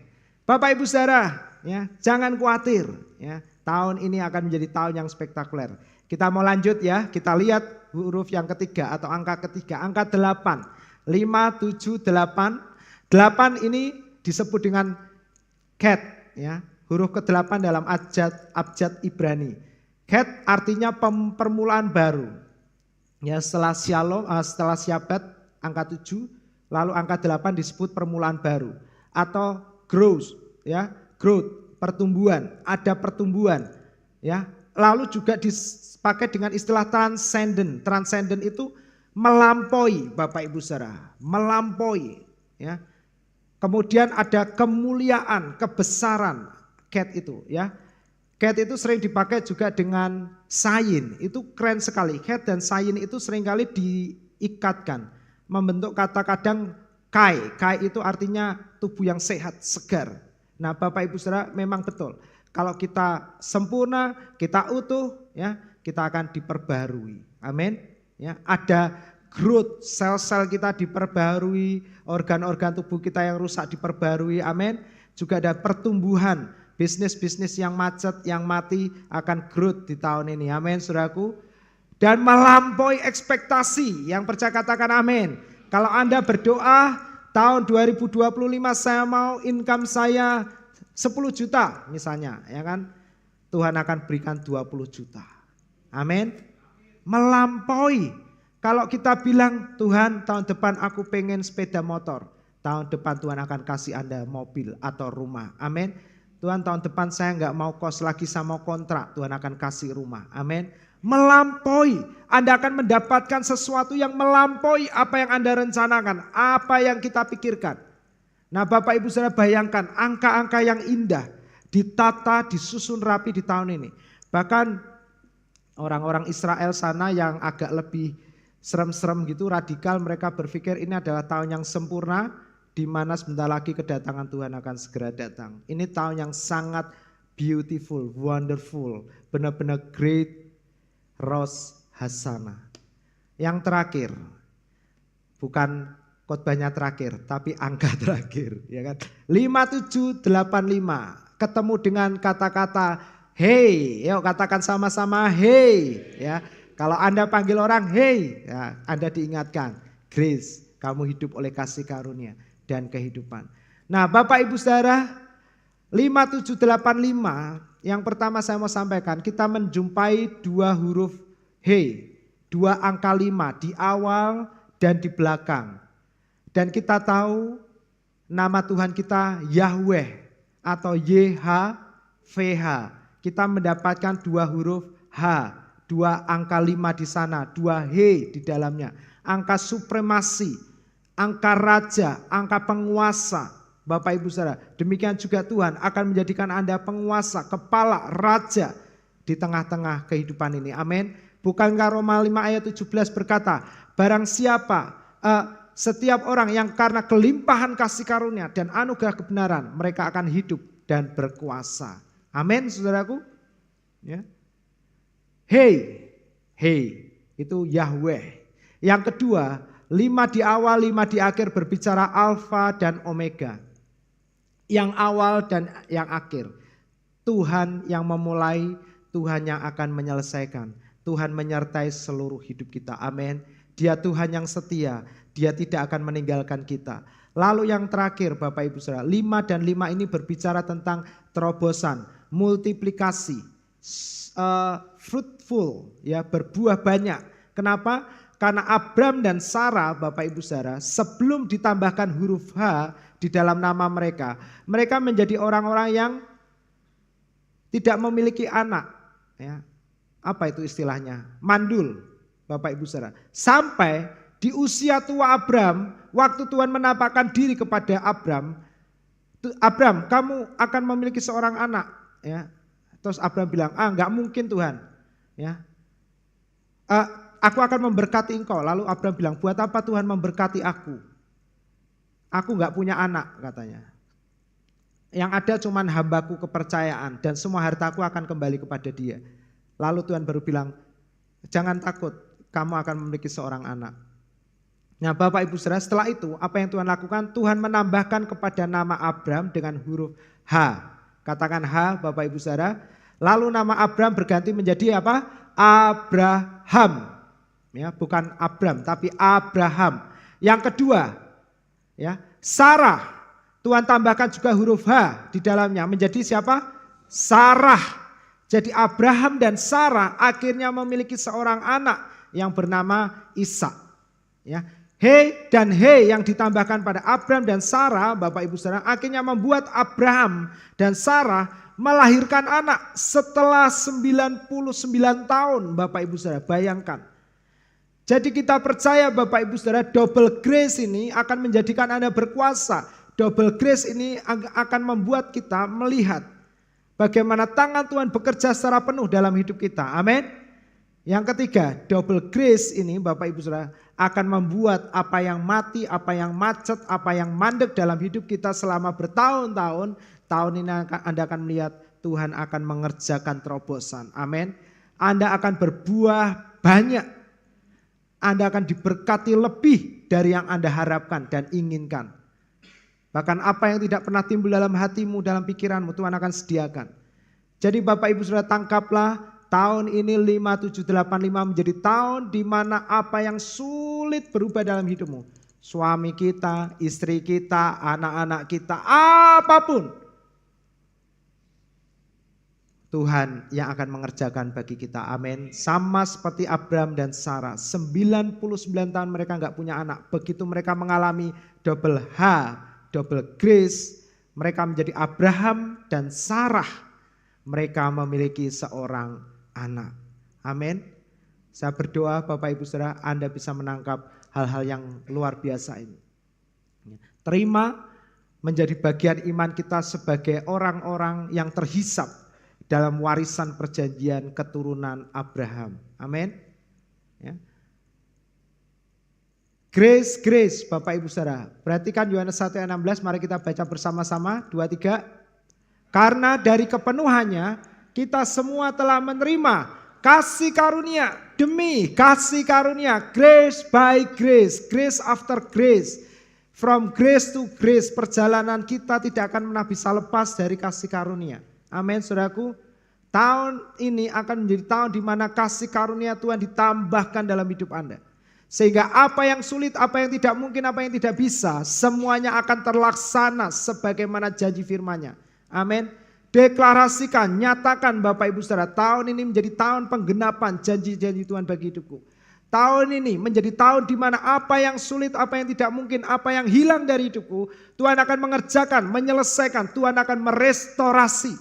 Bapak Ibu Saudara, ya, jangan khawatir. Ya, tahun ini akan menjadi tahun yang spektakuler. Kita mau lanjut ya, kita lihat huruf yang ketiga atau angka ketiga, angka 8. 5, 7, 8. 8 ini disebut dengan ket, ya, huruf ke-8 dalam abjad Ibrani. Het artinya permulaan baru. Ya, setelah Shalom, setelah Syabat angka 7, lalu angka 8 disebut permulaan baru atau growth, ya, growth, pertumbuhan, ada pertumbuhan, ya. Lalu juga dipakai dengan istilah transcendent. Transcendent itu melampaui, Bapak Ibu Saudara, melampaui, ya. Kemudian ada kemuliaan, kebesaran, ket itu, ya. Ket itu sering dipakai juga dengan sayin, itu keren sekali. Ket dan sayin itu seringkali diikatkan, membentuk kata kadang kai. Kai itu artinya tubuh yang sehat, segar. Nah Bapak Ibu Saudara memang betul. Kalau kita sempurna, kita utuh, ya kita akan diperbarui. Amin. Ya, ada growth, sel-sel kita diperbarui, organ-organ tubuh kita yang rusak diperbarui. Amin. Juga ada pertumbuhan. Bisnis-bisnis yang macet, yang mati akan growth di tahun ini. Amin saudaraku. Dan melampaui ekspektasi. Yang percaya katakan amin. Kalau Anda berdoa tahun 2025 saya mau income saya 10 juta misalnya. Ya kan? Tuhan akan berikan 20 juta. Amin. Melampaui. Kalau kita bilang Tuhan tahun depan aku pengen sepeda motor. Tahun depan Tuhan akan kasih Anda mobil atau rumah. Amin. Tuhan tahun depan saya nggak mau kos lagi, sama kontrak, Tuhan akan kasih rumah. Amin. Melampaui, Anda akan mendapatkan sesuatu yang melampaui apa yang Anda rencanakan, apa yang kita pikirkan. Nah Bapak Ibu Saudara bayangkan angka-angka yang indah, ditata, disusun rapi di tahun ini. Bahkan orang-orang Israel sana yang agak lebih serem-serem gitu, radikal, mereka berpikir ini adalah tahun yang sempurna, di mana sebentar lagi kedatangan Tuhan akan segera datang. Ini tahun yang sangat beautiful, wonderful, benar-benar great, Rosh Hashanah. Yang terakhir, bukan khotbahnya terakhir, tapi angka terakhir, ya kan? 5785, ketemu dengan kata-kata hey, yuk katakan sama-sama hey, ya. Kalau Anda panggil orang hey, ya, Anda diingatkan, grace, kamu hidup oleh kasih karunia dan kehidupan. Nah Bapak Ibu Saudara, 5785 yang pertama saya mau sampaikan, kita menjumpai 2 huruf he, 2 angka 5 di awal dan di belakang. Dan kita tahu nama Tuhan kita Yahweh atau YHVH. Kita mendapatkan 2 huruf H, 2 angka 5 di sana, 2 he di dalamnya. Angka supremasi, angka raja, angka penguasa. Bapak Ibu Saudara, demikian juga Tuhan akan menjadikan Anda penguasa, kepala, raja di tengah-tengah kehidupan ini. Amin. Bukankah Roma 5 ayat 17 berkata, barang siapa, setiap orang yang karena kelimpahan kasih karunia dan anugerah kebenaran mereka akan hidup dan berkuasa. Amin, saudaraku. Ya. Hey, itu Yahweh. Yang kedua, 5 di awal, 5 di akhir berbicara Alfa dan Omega. Yang awal dan yang akhir. Tuhan yang memulai, Tuhan yang akan menyelesaikan. Tuhan menyertai seluruh hidup kita. Amin. Dia Tuhan yang setia. Dia tidak akan meninggalkan kita. Lalu yang terakhir Bapak Ibu Saudara, 5 dan 5 ini berbicara tentang terobosan, multiplikasi, fruitful, ya, berbuah banyak. Kenapa? Karena Abram dan Sarah Bapak Ibu Saudara, sebelum ditambahkan huruf H di dalam nama mereka, mereka menjadi orang-orang yang tidak memiliki anak. Ya. Apa itu istilahnya? Mandul Bapak Ibu Saudara. Sampai di usia tua Abram, waktu Tuhan menampakkan diri kepada Abram, kamu akan memiliki seorang anak. Ya. Terus Abram bilang, enggak mungkin Tuhan. Ya. Aku akan memberkati engkau. Lalu Abram bilang, buat apa Tuhan memberkati aku? Aku enggak punya anak katanya. Yang ada cuman hambaku kepercayaan dan semua hartaku akan kembali kepada dia. Lalu Tuhan baru bilang, jangan takut, kamu akan memiliki seorang anak. Nah Bapak Ibu Saudara, setelah itu apa yang Tuhan lakukan? Tuhan menambahkan kepada nama Abram dengan huruf H. Katakan H Bapak Ibu Saudara. Lalu nama Abram berganti menjadi apa? Abraham. Ya, bukan Abram tapi Abraham. Yang kedua, ya, Sarah. Tuhan tambahkan juga huruf H di dalamnya menjadi siapa? Sarah. Jadi Abraham dan Sarah akhirnya memiliki seorang anak yang bernama Ishak. Ya. He dan he yang ditambahkan pada Abram dan Sarah, Bapak Ibu Saudara, akhirnya membuat Abraham dan Sarah melahirkan anak setelah 99 tahun, Bapak Ibu Saudara, bayangkan. Jadi kita percaya Bapak Ibu Saudara, double grace ini akan menjadikan Anda berkuasa. Double grace ini akan membuat kita melihat bagaimana tangan Tuhan bekerja secara penuh dalam hidup kita. Amin. Yang ketiga, double grace ini Bapak Ibu Saudara akan membuat apa yang mati, apa yang macet, apa yang mandek dalam hidup kita selama bertahun-tahun, tahun ini Anda akan melihat Tuhan akan mengerjakan terobosan. Amin. Anda akan berbuah banyak. Anda akan diberkati lebih dari yang Anda harapkan dan inginkan. Bahkan apa yang tidak pernah timbul dalam hatimu, dalam pikiranmu, Tuhan akan sediakan. Jadi Bapak Ibu Saudara, tangkaplah tahun ini 5785 menjadi tahun di mana apa yang sulit berubah dalam hidupmu. Suami kita, istri kita, anak-anak kita, apapun. Tuhan yang akan mengerjakan bagi kita. Amin. Sama seperti Abram dan Sarah. 99 tahun mereka enggak punya anak. Begitu mereka mengalami double H, double grace, mereka menjadi Abraham dan Sarah. Mereka memiliki seorang anak. Amin. Saya berdoa Bapak Ibu Saudara, Anda bisa menangkap hal-hal yang luar biasa ini. Terima menjadi bagian iman kita sebagai orang-orang yang terhisap dalam warisan perjanjian keturunan Abraham. Amin. Ya. Grace, grace Bapak Ibu Saudara. Perhatikan Yohanes 1 ayat 16, mari kita baca bersama-sama. 2, 3. Karena dari kepenuhannya kita semua telah menerima kasih karunia demi kasih karunia. Grace by grace, grace after grace. From grace to grace, perjalanan kita tidak akan pernah bisa lepas dari kasih karunia. Amin saudaraku. Tahun ini akan menjadi tahun di mana kasih karunia Tuhan ditambahkan dalam hidup Anda. Sehingga apa yang sulit, apa yang tidak mungkin, apa yang tidak bisa, semuanya akan terlaksana sebagaimana janji firman-Nya. Amin. Deklarasikan, nyatakan Bapak Ibu Saudara, tahun ini menjadi tahun penggenapan janji-janji Tuhan bagi hidupku. Tahun ini menjadi tahun di mana apa yang sulit, apa yang tidak mungkin, apa yang hilang dari hidupku, Tuhan akan mengerjakan, menyelesaikan, Tuhan akan merestorasi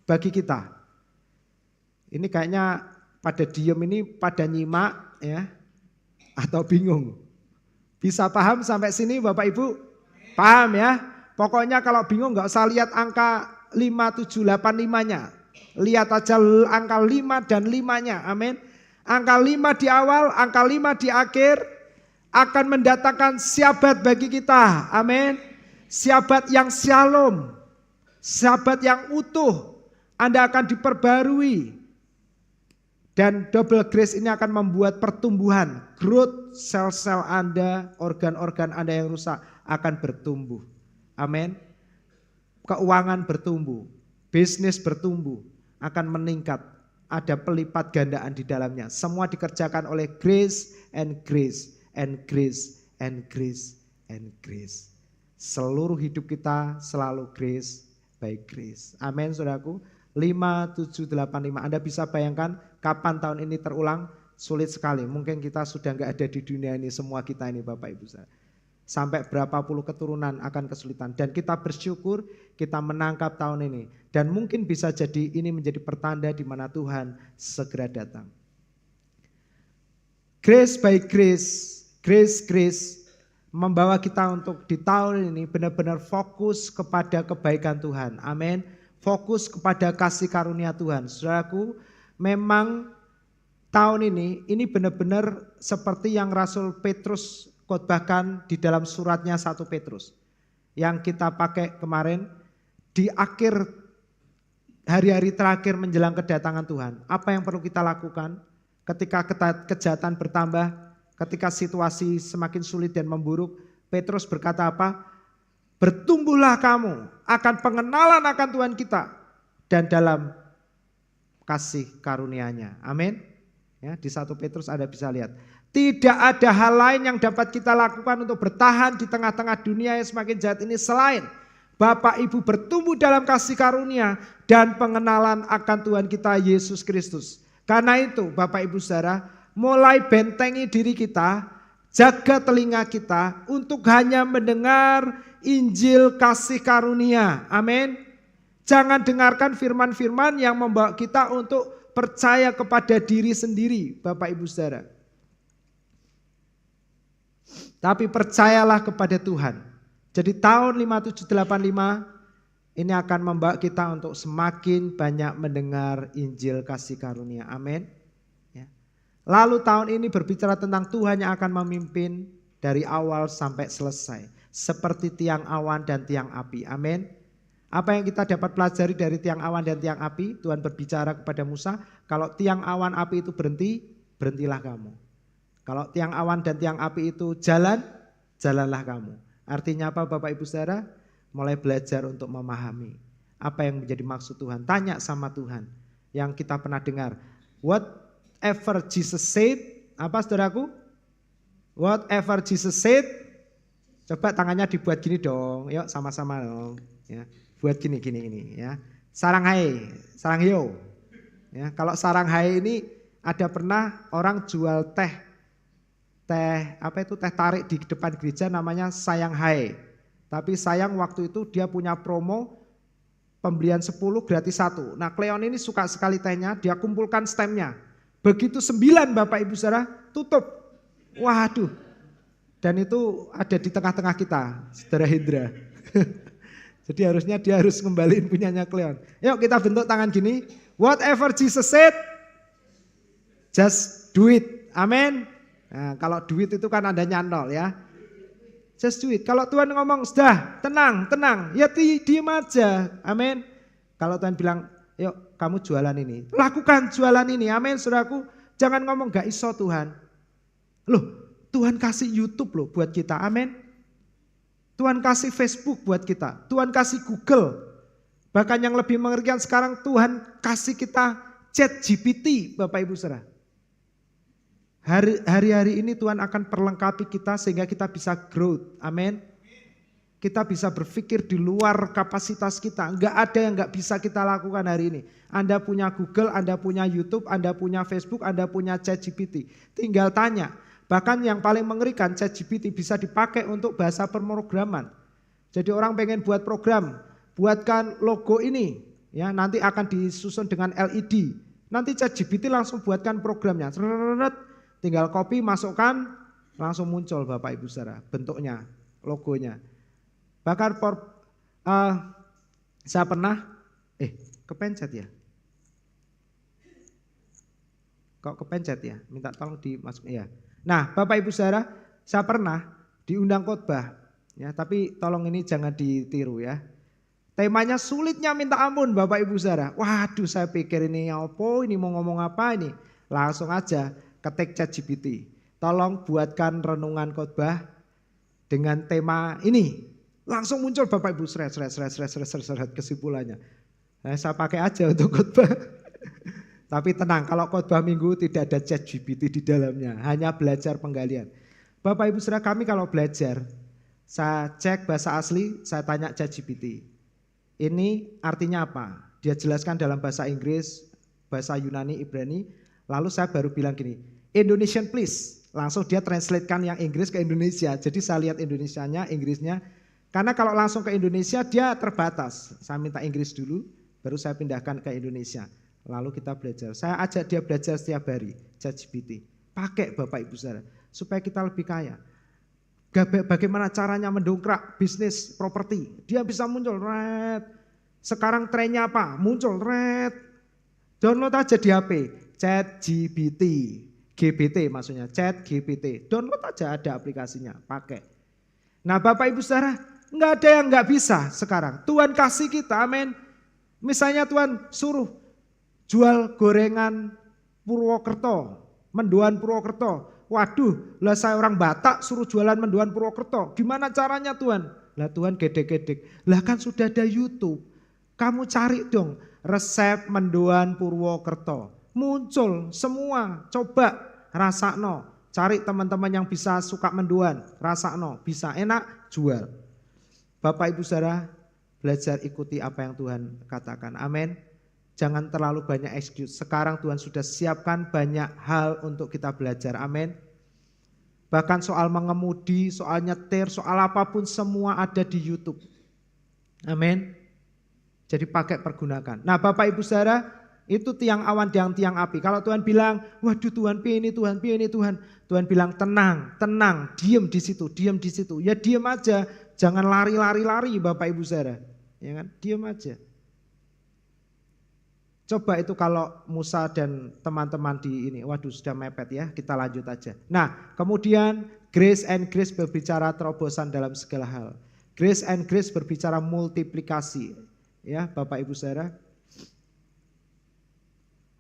bagi kita. Ini kayaknya pada diem ini, pada nyimak ya, atau bingung. Bisa paham sampai sini Bapak Ibu? Paham ya? Pokoknya kalau bingung gak usah lihat angka 5785-nya. Lihat aja angka 5 dan 5-nya. Amin. Angka 5 di awal, angka 5 di akhir, akan mendatangkan sahabat bagi kita. Amin. Sahabat yang shalom, sahabat yang utuh. Anda akan diperbarui. Dan double grace ini akan membuat pertumbuhan, growth sel-sel Anda, organ-organ Anda yang rusak akan bertumbuh. Amin. Keuangan bertumbuh, bisnis bertumbuh, akan meningkat. Ada pelipat gandaan di dalamnya. Semua dikerjakan oleh grace and grace and grace and grace and grace. Seluruh hidup kita selalu grace by grace. Amin, saudaraku. 5785. Anda bisa bayangkan kapan tahun ini terulang? Sulit sekali. Mungkin kita sudah nggak ada di dunia ini, semua kita ini Bapak Ibu saudara. Sampai berapa puluh keturunan akan kesulitan. Dan kita bersyukur kita menangkap tahun ini. Dan mungkin bisa jadi ini menjadi pertanda di mana Tuhan segera datang. Grace by grace, grace membawa kita untuk di tahun ini benar-benar fokus kepada kebaikan Tuhan. Amin. Fokus kepada kasih karunia Tuhan. Saudaraku, memang tahun ini benar-benar seperti yang Rasul Petrus khotbahkan di dalam suratnya 1 Petrus. Yang kita pakai kemarin di akhir hari-hari terakhir menjelang kedatangan Tuhan. Apa yang perlu kita lakukan ketika kejahatan bertambah, ketika situasi semakin sulit dan memburuk? Petrus berkata apa? Bertumbuhlah kamu akan pengenalan akan Tuhan kita dan dalam kasih karunia-Nya. Amin. Ya, di 1 Petrus Anda bisa lihat. Tidak ada hal lain yang dapat kita lakukan untuk bertahan di tengah-tengah dunia yang semakin jahat ini selain Bapak Ibu bertumbuh dalam kasih karunia dan pengenalan akan Tuhan kita Yesus Kristus. Karena itu Bapak Ibu saudara, mulai bentengi diri kita, jaga telinga kita untuk hanya mendengar Injil kasih karunia. Amin. Jangan dengarkan firman-firman yang membawa kita untuk percaya kepada diri sendiri, Bapak Ibu saudara. Tapi percayalah kepada Tuhan. Jadi tahun 5785 ini akan membawa kita untuk semakin banyak mendengar Injil kasih karunia. Amin. Ya. Lalu tahun ini berbicara tentang Tuhan yang akan memimpin dari awal sampai selesai. Seperti tiang awan dan tiang api. Amin. Apa yang kita dapat pelajari dari tiang awan dan tiang api? Tuhan berbicara kepada Musa, kalau tiang awan api itu berhenti, berhentilah kamu. Kalau tiang awan dan tiang api itu jalan, jalanlah kamu. Artinya apa Bapak Ibu saudara? Mulai belajar untuk memahami apa yang menjadi maksud Tuhan. Tanya sama Tuhan yang kita pernah dengar. Whatever Jesus said, apa saudaraku? Whatever Jesus said. Coba tangannya dibuat gini dong, yuk sama-sama dong. Ya, buat gini ya. Sarang hai, sarang yo. Ya, kalau sarang hai ini ada pernah orang jual teh tarik di depan gereja namanya sayang hai. Tapi sayang waktu itu dia punya promo pembelian 10 gratis 1. Nah Cleon ini suka sekali tehnya, dia kumpulkan stemnya. Begitu 9 Bapak Ibu saudara tutup. Waduh. Dan itu ada di tengah-tengah kita, saudara Hendra. Jadi harusnya dia harus ngembaliin punyanya Cleon. Yuk kita bentuk tangan gini. Whatever Jesus said, just do it. Amin. Nah, kalau duit itu kan adanya 0 ya. Just do it. Kalau Tuhan ngomong, sudah tenang, ya diem aja. Amin. Kalau Tuhan bilang, yuk kamu jualan ini. Lakukan jualan ini. Amin saudaraku. Jangan ngomong gak iso Tuhan. Loh. Tuhan kasih YouTube loh buat kita, amin. Tuhan kasih Facebook buat kita, Tuhan kasih Google. Bahkan yang lebih mengerikan sekarang Tuhan kasih kita ChatGPT, Bapak Ibu saudara. Hari-hari ini Tuhan akan perlengkapi kita sehingga kita bisa growth, amin. Kita bisa berpikir di luar kapasitas kita, enggak ada yang enggak bisa kita lakukan hari ini. Anda punya Google, Anda punya YouTube, Anda punya Facebook, Anda punya ChatGPT. Tinggal tanya. Bahkan yang paling mengerikan ChatGPT bisa dipakai untuk bahasa pemrograman. Jadi orang pengen buat program, buatkan logo ini, ya nanti akan disusun dengan LED. Nanti ChatGPT langsung buatkan programnya, tinggal copy masukkan, langsung muncul Bapak Ibu saudara bentuknya, logonya. Bahkan saya pernah, kepencet ya? Kok kepencet ya? Minta tolong dimasukin ya. Nah Bapak Ibu saudara, Saya pernah diundang khotbah, ya, tapi tolong ini jangan ditiru ya. Temanya sulitnya minta ampun Bapak Ibu Saudara. Waduh, saya pikir ini apa, ini mau ngomong apa ini. Langsung aja ketik ChatGPT. Tolong buatkan renungan khotbah dengan tema ini. Langsung muncul Bapak Ibu seret kesimpulannya. Nah, saya pakai aja untuk khotbah. Tapi tenang, kalau khotbah minggu tidak ada ChatGPT di dalamnya, hanya belajar penggalian. Bapak Ibu Saudara, kami kalau belajar, saya cek bahasa asli, saya tanya ChatGPT. Ini artinya apa? Dia jelaskan dalam bahasa Inggris, bahasa Yunani, Ibrani. Lalu saya baru bilang gini, Indonesian please. Langsung dia translatekan yang Inggris ke Indonesia. Jadi saya lihat Indonesianya, Inggrisnya. Karena kalau langsung ke Indonesia dia terbatas. Saya minta Inggris dulu, baru saya pindahkan ke Indonesia. Lalu kita belajar. Saya ajak dia belajar setiap hari, ChatGPT. Pakai Bapak Ibu Saudara, supaya kita lebih kaya. Bagaimana caranya mendongkrak bisnis properti. Dia bisa muncul, red. Sekarang trennya apa? Muncul, red. Download aja di HP, ChatGPT. GPT maksudnya, ChatGPT. Download aja, ada aplikasinya, pakai. Nah Bapak Ibu Saudara, nggak ada yang nggak bisa sekarang. Tuhan kasih kita, amin. Misalnya Tuhan suruh jual gorengan Purwokerto, mendoan Purwokerto. Waduh, lah saya orang Batak suruh jualan mendoan Purwokerto. Gimana caranya Tuhan? Lah Tuhan gedek-gedek. Lah kan sudah ada YouTube. Kamu cari dong resep mendoan Purwokerto. Muncul semua, coba rasakno. Cari teman-teman yang bisa suka mendoan, rasakno, bisa enak, jual. Bapak Ibu Saudara, belajar ikuti apa yang Tuhan katakan. Amin. Jangan terlalu banyak excuse. Sekarang Tuhan sudah siapkan banyak hal untuk kita belajar. Amin. Bahkan soal mengemudi, soal nyetir, soal apapun semua ada di YouTube. Amin. Jadi pakai pergunakan. Nah Bapak Ibu Saudara, itu tiang awan dan tiang api. Kalau Tuhan bilang, waduh Tuhan ini Tuhan ini Tuhan. Tuhan bilang tenang, tenang, diam di situ, diam di situ. Ya diam aja, jangan lari Bapak Ibu Saudara. Ya kan, diam aja. Coba itu kalau Musa dan teman-teman di ini, waduh sudah mepet ya, kita lanjut aja. Nah kemudian grace and grace berbicara terobosan dalam segala hal. Grace and grace berbicara multiplikasi. Ya Bapak Ibu Saudara.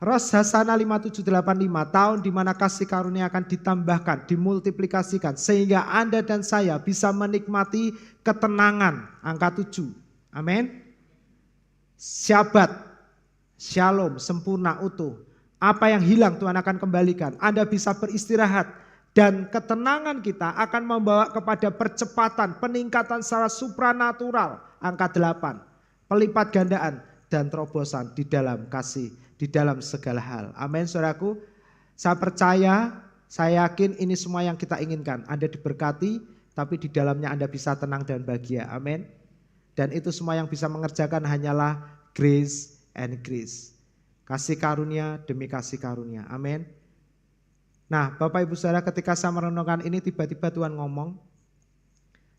Ros Hasana 5785, tahun di mana kasih karunia akan ditambahkan, dimultiplikasikan. Sehingga Anda dan saya bisa menikmati ketenangan, angka 7. Amin. Syabat. Shalom, sempurna, utuh. Apa yang hilang Tuhan akan kembalikan. Anda bisa beristirahat dan ketenangan kita akan membawa kepada percepatan, peningkatan secara supranatural. Angka 8, pelipat gandaan dan terobosan di dalam kasih, di dalam segala hal. Amin saudaraku. Saya percaya, saya yakin ini semua yang kita inginkan. Anda diberkati, tapi di dalamnya Anda bisa tenang dan bahagia. Amin. Dan itu semua yang bisa mengerjakan hanyalah grace and grace. Kasih karunia demi kasih karunia. Amin. Nah Bapak Ibu Saudara, ketika saya merenungkan ini tiba-tiba Tuhan ngomong.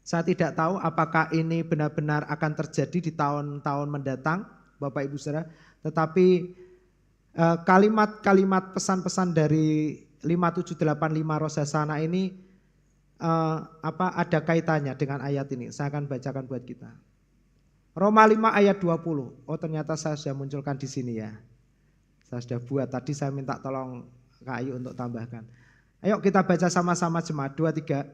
Saya tidak tahu apakah ini benar-benar akan terjadi di tahun-tahun mendatang Bapak Ibu Saudara. Tetapi kalimat-kalimat pesan-pesan dari 5785 Ros Hasana ini ada kaitannya dengan ayat ini. Saya akan bacakan buat kita. Roma 5 ayat 20. Oh ternyata saya sudah munculkan di sini ya. Saya sudah buat, tadi saya minta tolong Kak Ayu untuk tambahkan. Ayo kita baca sama-sama jemaat, 2, 3.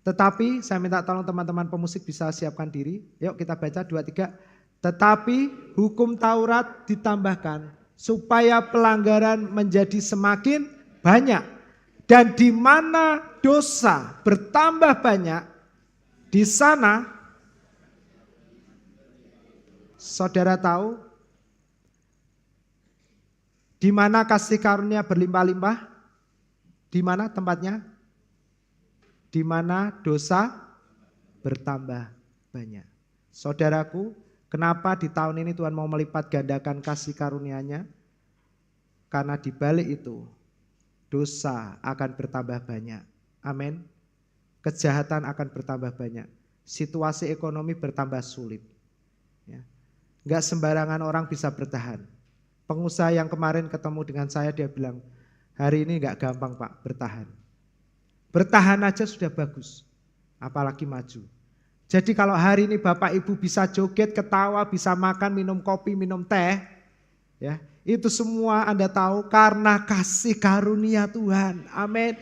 Tetapi saya minta tolong teman-teman pemusik bisa siapkan diri. Yuk kita baca 2, 3. Tetapi hukum Taurat ditambahkan supaya pelanggaran menjadi semakin banyak. Dan di mana dosa bertambah banyak, di sana saudara tahu di mana kasih karunia berlimpah-limpah? Di mana tempatnya? Di mana dosa bertambah banyak. Saudaraku, kenapa di tahun ini Tuhan mau melipat gandakan kasih karunia-Nya? Karena di balik itu dosa akan bertambah banyak. Amin. Kejahatan akan bertambah banyak. Situasi ekonomi bertambah sulit. Ya. Enggak sembarangan orang bisa bertahan. Pengusaha yang kemarin ketemu dengan saya dia bilang, hari ini enggak gampang Pak bertahan. Bertahan aja sudah bagus, apalagi maju. Jadi kalau hari ini Bapak Ibu bisa joget, ketawa, bisa makan, minum kopi, minum teh, ya, itu semua Anda tahu karena kasih karunia Tuhan. Amin.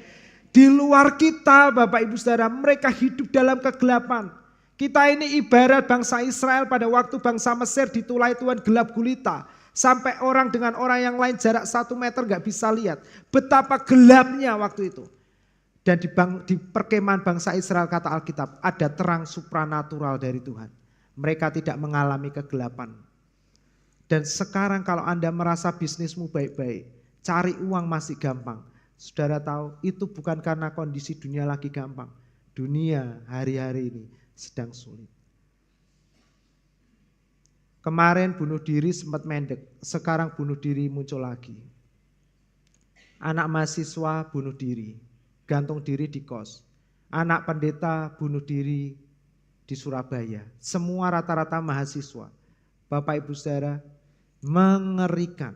Di luar kita Bapak Ibu Saudara, mereka hidup dalam kegelapan. Kita ini ibarat bangsa Israel pada waktu bangsa Mesir ditulai Tuhan gelap gulita. Sampai orang dengan orang yang lain jarak 1 meter gak bisa lihat. Betapa gelapnya waktu itu. Dan di perkemahan bangsa Israel kata Alkitab ada terang supranatural dari Tuhan. Mereka tidak mengalami kegelapan. Dan sekarang kalau Anda merasa bisnismu baik-baik, cari uang masih gampang. Saudara tahu itu bukan karena kondisi dunia lagi gampang. Dunia hari-hari ini sedang sulit. Kemarin bunuh diri sempat mendek, sekarang bunuh diri muncul lagi. Anak mahasiswa bunuh diri, gantung diri di kos. Anak pendeta bunuh diri di Surabaya. Semua rata-rata mahasiswa. Bapak Ibu Saudara, mengerikan.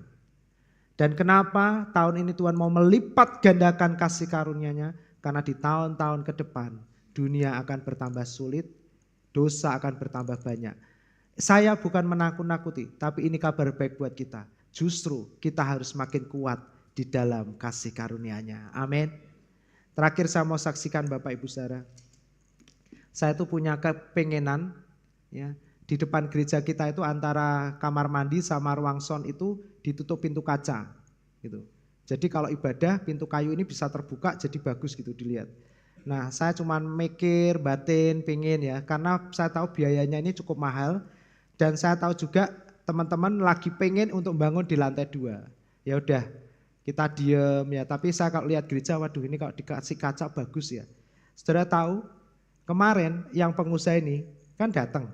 Dan kenapa tahun ini Tuhan mau melipat gandakan kasih karunia-Nya? Karena di tahun-tahun ke depan dunia akan bertambah sulit, dosa akan bertambah banyak. Saya bukan menakut-nakuti, tapi ini kabar baik buat kita. Justru kita harus makin kuat di dalam kasih karunia-Nya. Amin. Terakhir saya mau saksikan Bapak Ibu Saudara. Saya tuh punya kepengenan, ya, di depan gereja kita itu antara kamar mandi sama ruang sound itu ditutup pintu kaca gitu. Jadi kalau ibadah pintu kayu ini bisa terbuka jadi bagus gitu dilihat. Nah saya cuman mikir batin pengen ya, karena saya tahu biayanya ini cukup mahal. Dan saya tahu juga teman-teman lagi pengen untuk bangun di lantai 2. Ya udah kita diem ya, tapi saya kalau lihat gereja, waduh ini kalau dikasih kaca bagus ya. Saudara tahu kemarin yang pengusaha ini kan datang.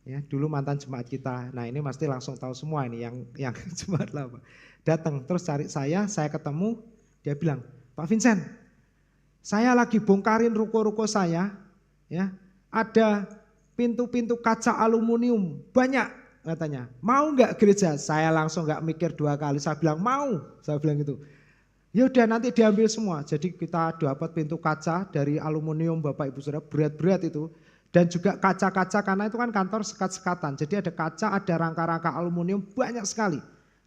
Ya, dulu mantan jemaat kita. Nah ini pasti langsung tahu semua ini yang jemaat lama. Datang terus cari saya ketemu, dia bilang, Pak Vincent, saya lagi bongkarin ruko-ruko saya, ya, ada pintu-pintu kaca aluminium banyak katanya. Mau nggak gereja? Saya langsung nggak mikir 2 kali, saya bilang mau, saya bilang gitu. Ya udah nanti diambil semua. Jadi kita dapat pintu kaca dari aluminium Bapak Ibu Saudara, berat-berat itu. Dan juga kaca-kaca karena itu kan kantor sekat-sekatan. Jadi ada kaca, ada rangka-rangka aluminium banyak sekali.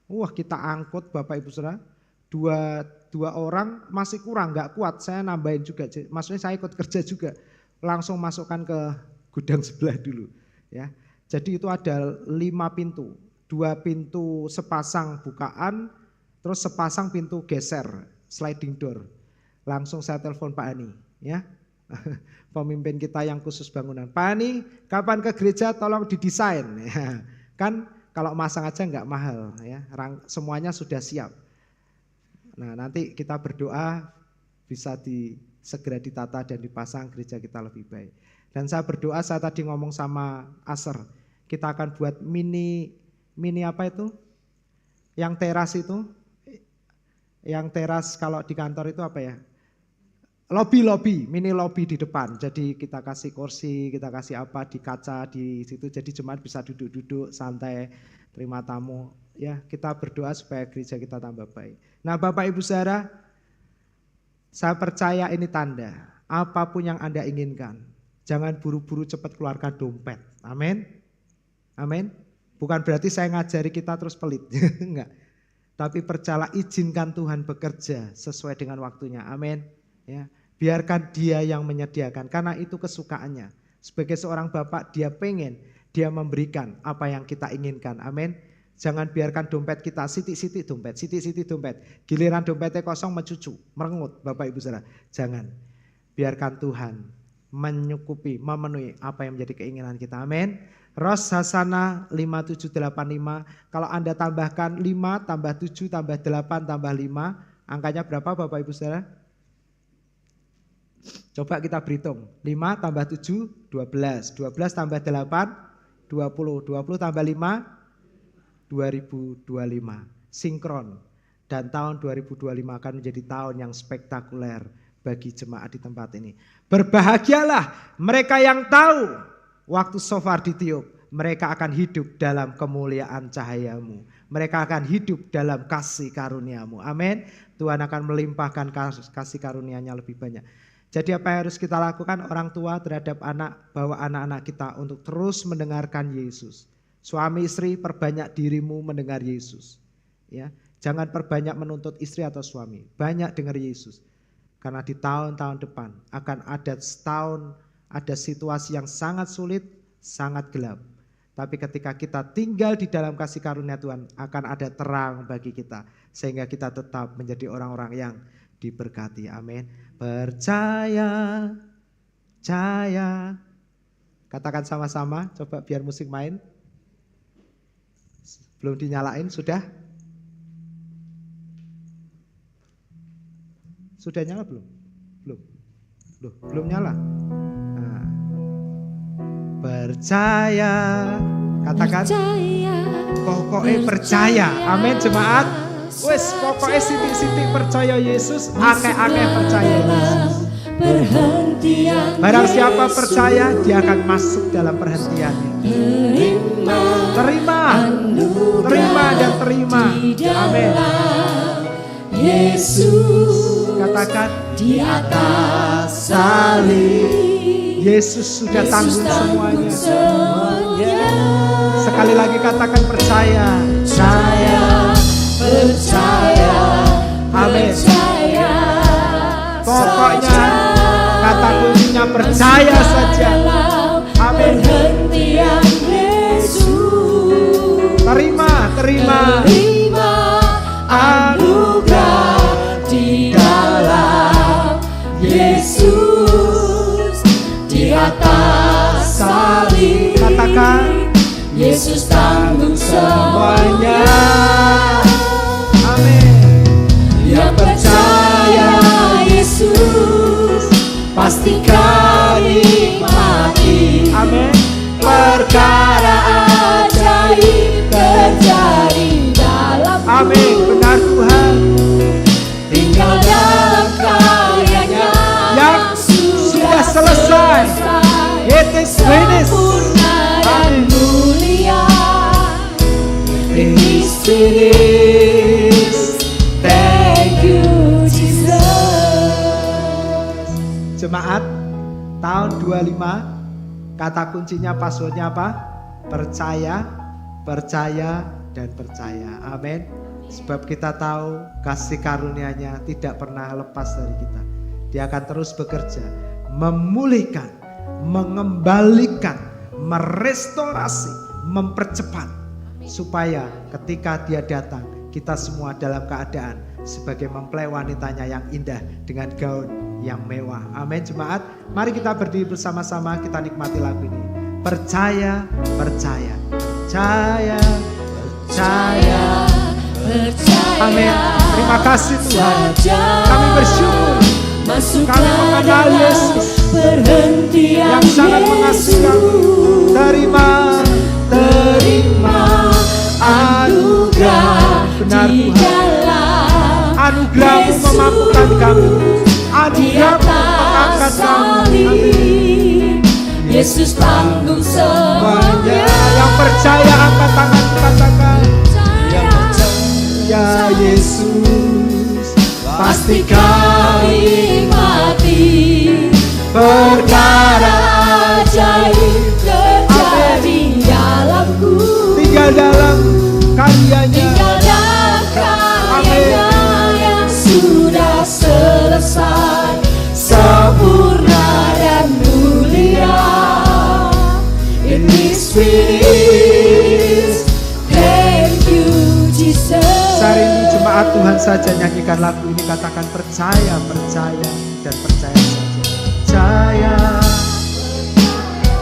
Wah kita angkut Bapak Ibu Saudara, dua orang masih kurang, nggak kuat. Saya nambahin juga, maksudnya saya ikut kerja juga. Langsung masukkan ke gudang sebelah dulu. Ya. Jadi itu ada 5 pintu, 2 pintu sepasang bukaan, terus sepasang pintu geser, sliding door. Langsung saya telepon Pak Ani, ya. Pemimpin kita yang khusus bangunan. Pak Ani, kapan ke gereja tolong didesain. Ya, kan kalau masang aja nggak mahal, ya. Semuanya sudah siap. Nah nanti kita berdoa bisa segera ditata dan dipasang gereja kita lebih baik. Dan saya berdoa, saya tadi ngomong sama Aser, kita akan buat mini apa itu? Yang teras itu, yang teras kalau di kantor itu apa ya? Lobby, mini lobby di depan. Jadi kita kasih kursi, kita kasih apa di kaca di situ. Jadi jemaat bisa duduk-duduk santai, terima tamu. Ya, kita berdoa supaya gereja kita tambah baik. Nah, Bapak Ibu Saudara, saya percaya ini tanda. Apapun yang Anda inginkan, jangan buru-buru cepat keluarkan dompet. Amin. Amin. Bukan berarti saya ngajari kita terus pelit. Enggak. Tapi percayalah, izinkan Tuhan bekerja sesuai dengan waktunya. Amin. Ya. Biarkan Dia yang menyediakan, karena itu kesukaannya. Sebagai seorang bapak, Dia pengen, Dia memberikan apa yang kita inginkan. Amin. Jangan biarkan dompet kita sitik-sitik dompet, sitik-sitik dompet. Giliran dompetnya kosong mencucu, merengut Bapak Ibu Saudara. Jangan. Biarkan Tuhan menyukupi, memenuhi apa yang menjadi keinginan kita. Amin. Ros Hasanah 5785. Kalau Anda tambahkan 5 tambah 7 tambah 8 tambah 5, angkanya berapa Bapak Ibu Saudara? Coba kita berhitung. 5 tambah 7, 12. 12 tambah 8, 20. 20 tambah 5, 2025. Sinkron. Dan tahun 2025 akan menjadi tahun yang spektakuler bagi jemaat di tempat ini. Berbahagialah mereka yang tahu waktu shofar ditiup, mereka akan hidup dalam kemuliaan cahayamu. Mereka akan hidup dalam kasih karuniamu. Amin. Tuhan akan melimpahkan kasih karunia-Nya lebih banyak. Jadi apa yang harus kita lakukan orang tua terhadap anak, bawa anak-anak kita untuk terus mendengarkan Yesus. Suami istri, perbanyak dirimu mendengar Yesus. Ya, jangan perbanyak menuntut istri atau suami, banyak dengar Yesus. Karena di tahun-tahun depan akan ada situasi yang sangat sulit, sangat gelap. Tapi ketika kita tinggal di dalam kasih karunia Tuhan, akan ada terang bagi kita. Sehingga kita tetap menjadi orang-orang yang diberkati. Amin. Percaya. Katakan sama-sama, coba biar musik main. Belum dinyalain, sudah? Sudah nyala belum? Belum nyala. Nah. Percaya. Katakan. Pokoknya percaya. Amin jemaat. Wes pokoknya siti-siti percaya Yesus, akeh-akeh percaya Yesus. Barang siapa percaya, dia akan masuk dalam perhentiannya. Terima dan terima. Amin. Yesus, katakan di atas salib. Yesus sudah tanggung semuanya. Sekali lagi katakan percaya. Percaya. Amin. Pokoknya kata kuncinya percaya saja. Amin. Terima anugerah di dalam Yesus di atas salib. Katakan Yesus tanggung semuanya. Amin. Yang percaya Yesus pastikan nikmati. Amin. Perkara ajaib terjadi dalam. Amin. Benar Tuhan. Tinggal dalam karyanya yang sudah selesai. It is finished. Amin. Mulia. It is finished. Thank you Jesus. Jemaat, tahun 25 kata kuncinya passwordnya apa? Percaya, dan percaya. Amin. Sebab kita tahu kasih karunia-Nya tidak pernah lepas dari kita. Dia akan terus bekerja, memulihkan, mengembalikan, merestorasi, mempercepat, supaya ketika Dia datang, kita semua dalam keadaan sebagai mempelai wanitanya yang indah dengan gaun yang mewah. Amin jemaat. Mari kita berdiri bersama-sama, kita nikmati lagu ini. Percaya. Amin. Terima kasih Tuhan. Kami bersyukur. Kami mengenal Yesus yang sangat mengasihi kami. Terima anugerah. Benar Tuhan. Anugerah-Mu memampukan kami. Anugerah-Mu mengangkat kami. Amin. Yesus tanggung semuanya. Yang percaya angkat tangan, katakan. Yang percaya Yesus pastikan nikmati. Perkara ajaib terjadi dalamku. Tinggal dalam karyanya. Amin. Yang sudah selesai, sempurna dan mulia. It is finished. Thank you Jesus. Hari ini jemaat Tuhan saja nyanyikan lagu ini, katakan percaya dan percaya saja. Percaya.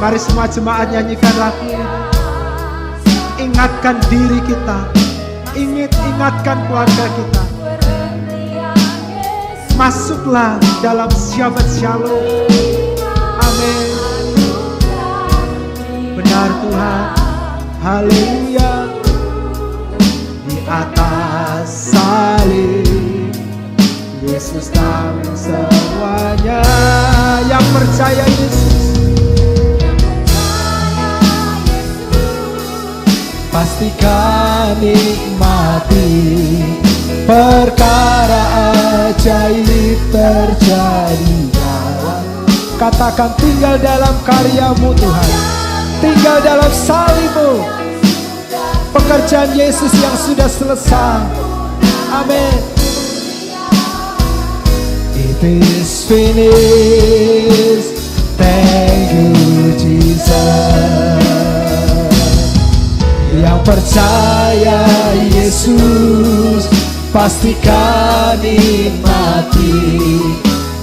Mari semua jemaat nyanyikan lagu ini. Ingatkan diri kita. Ingatkan keluarga kita. Masuklah dalam Shabbat Shalom. Amin. Benar Tuhan. Haleluya. Di atas salib Yesus tanggung semuanya. Yang percaya Yesus pastikan nikmati. Perkara ajaib terjadi dalam Katakan tinggal dalam karya-Mu Tuhan. Tinggal dalam salib-Mu. Pekerjaan Yesus yang sudah selesai. Amin. It is finished. Thank you Jesus. Yang percaya Yesus pastikan nikmati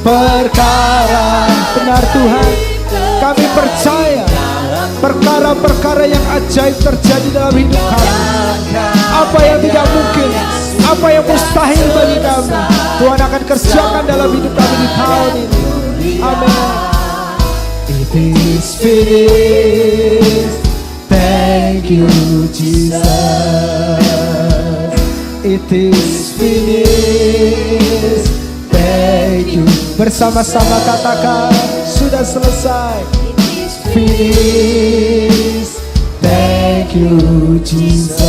perkara. Benar Tuhan, kami percaya perkara-perkara yang ajaib terjadi dalam hidup kami. Apa yang tidak mungkin, apa yang mustahil bagi kami, Tuhan akan kerjakan dalam hidup kami di tahun ini. Amin. It is finished. Thank you Jesus. It is finished. Thank you. Bersama-sama katakan, sudah selesai. Finished. Thank you Jesus.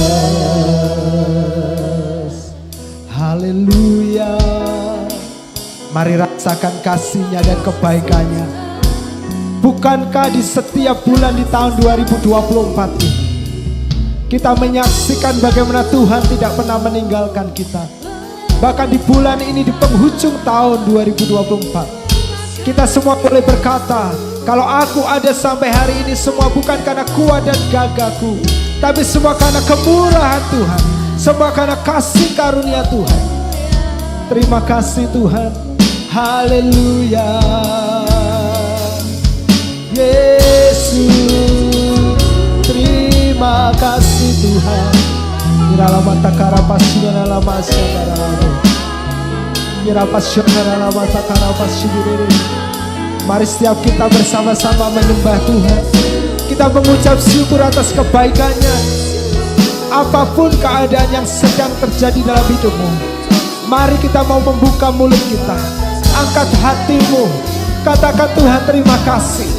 Haleluya. Mari rasakan kasih-Nya dan kebaikan-Nya. Bukankah di setiap bulan di tahun 2024 ini kita menyaksikan bagaimana Tuhan tidak pernah meninggalkan kita. Bahkan di bulan ini, di penghujung tahun 2024, kita semua boleh berkata, kalau aku ada sampai hari ini semua bukan karena kuat dan gagahku, tapi semua karena kemurahan Tuhan, semua karena kasih karunia Tuhan. Terima kasih Tuhan. Haleluya. Yesus, terima kasih Tuhan. Mata karapas dan alamat saudara. Mari setiap kita bersama-sama menyembah Tuhan. Kita mengucap syukur atas kebaikan-Nya. Apapun keadaan yang sedang terjadi dalam hidupmu, mari kita mau membuka mulut kita. Angkat hatimu. Katakan Tuhan terima kasih.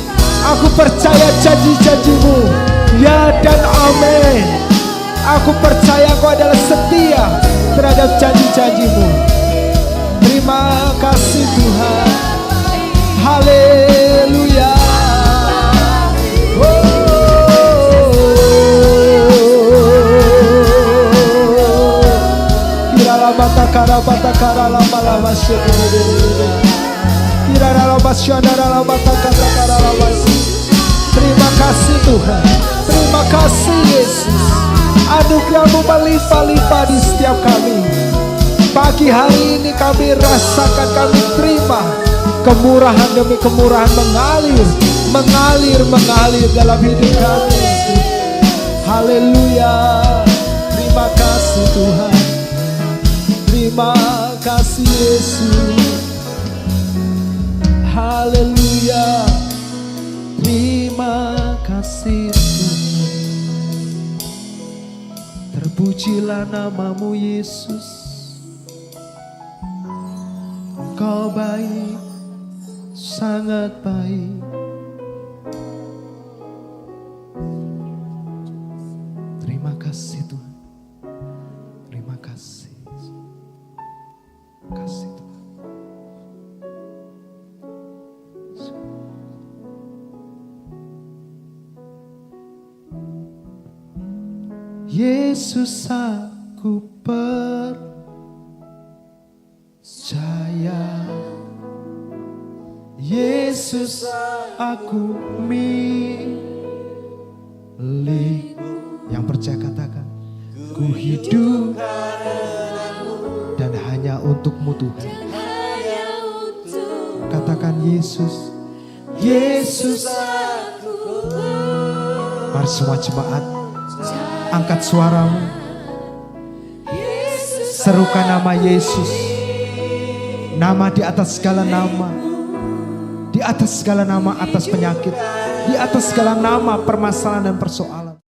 Aku percaya janji-janji-Mu. Ya dan amin. Aku percaya Kau adalah setia terhadap janji-janji-Mu. Terima kasih Tuhan. Haleluya. Kirala mata kara bata kara lama lama syukur. Kirala lama syadara mata kara kara lama. Terima kasih Tuhan. Terima kasih Yesus. Anugerah-Mu melimpah-limpah di setiap kami. Pagi hari ini kami rasakan, kami terima kemurahan demi kemurahan mengalir dalam hidup kami. Haleluya. Terima kasih Tuhan. Terima kasih Yesus. Haleluya. Terima kasih Tuhan. Terpujilah nama-Mu Yesus. Engkau baik, sangat baik. Terima kasih Tuhan. Terima kasih. Kasih Tuhan. Yesus aku percaya. Yesus aku milik. Yang percaya katakan, ku hidup dan hanya untuk-Mu Tuhan. Katakan Yesus. Yesus aku. Mari semua jemaat angkat suaramu. Serukan nama Yesus. Nama di atas segala nama. Di atas segala nama, atas penyakit. Di atas segala nama, permasalahan dan persoalan.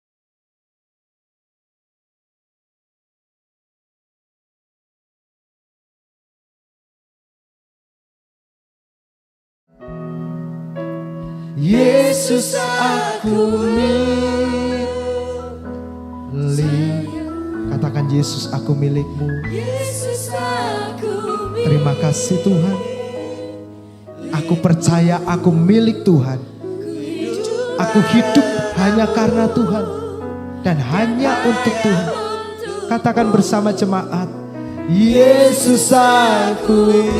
Yesus aku milik. Katakan Yesus aku milik-Mu. Terima kasih Tuhan. Aku Aku percaya aku milik Tuhan. Aku hidup hanya karena Tuhan dan hanya untuk Tuhan. Katakan bersama jemaat, Yesus aku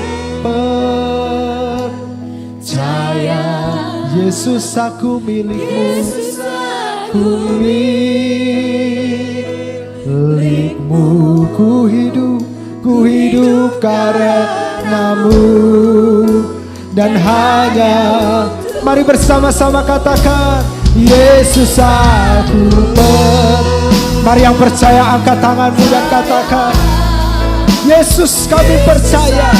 percaya, Yesus aku milikmu, ku milikmu, ku hidup karenamu dan hanya. Mari bersama-sama katakan, Yesus aku Mari yang percaya angkat tanganmu dan katakan, Yesus kami percaya.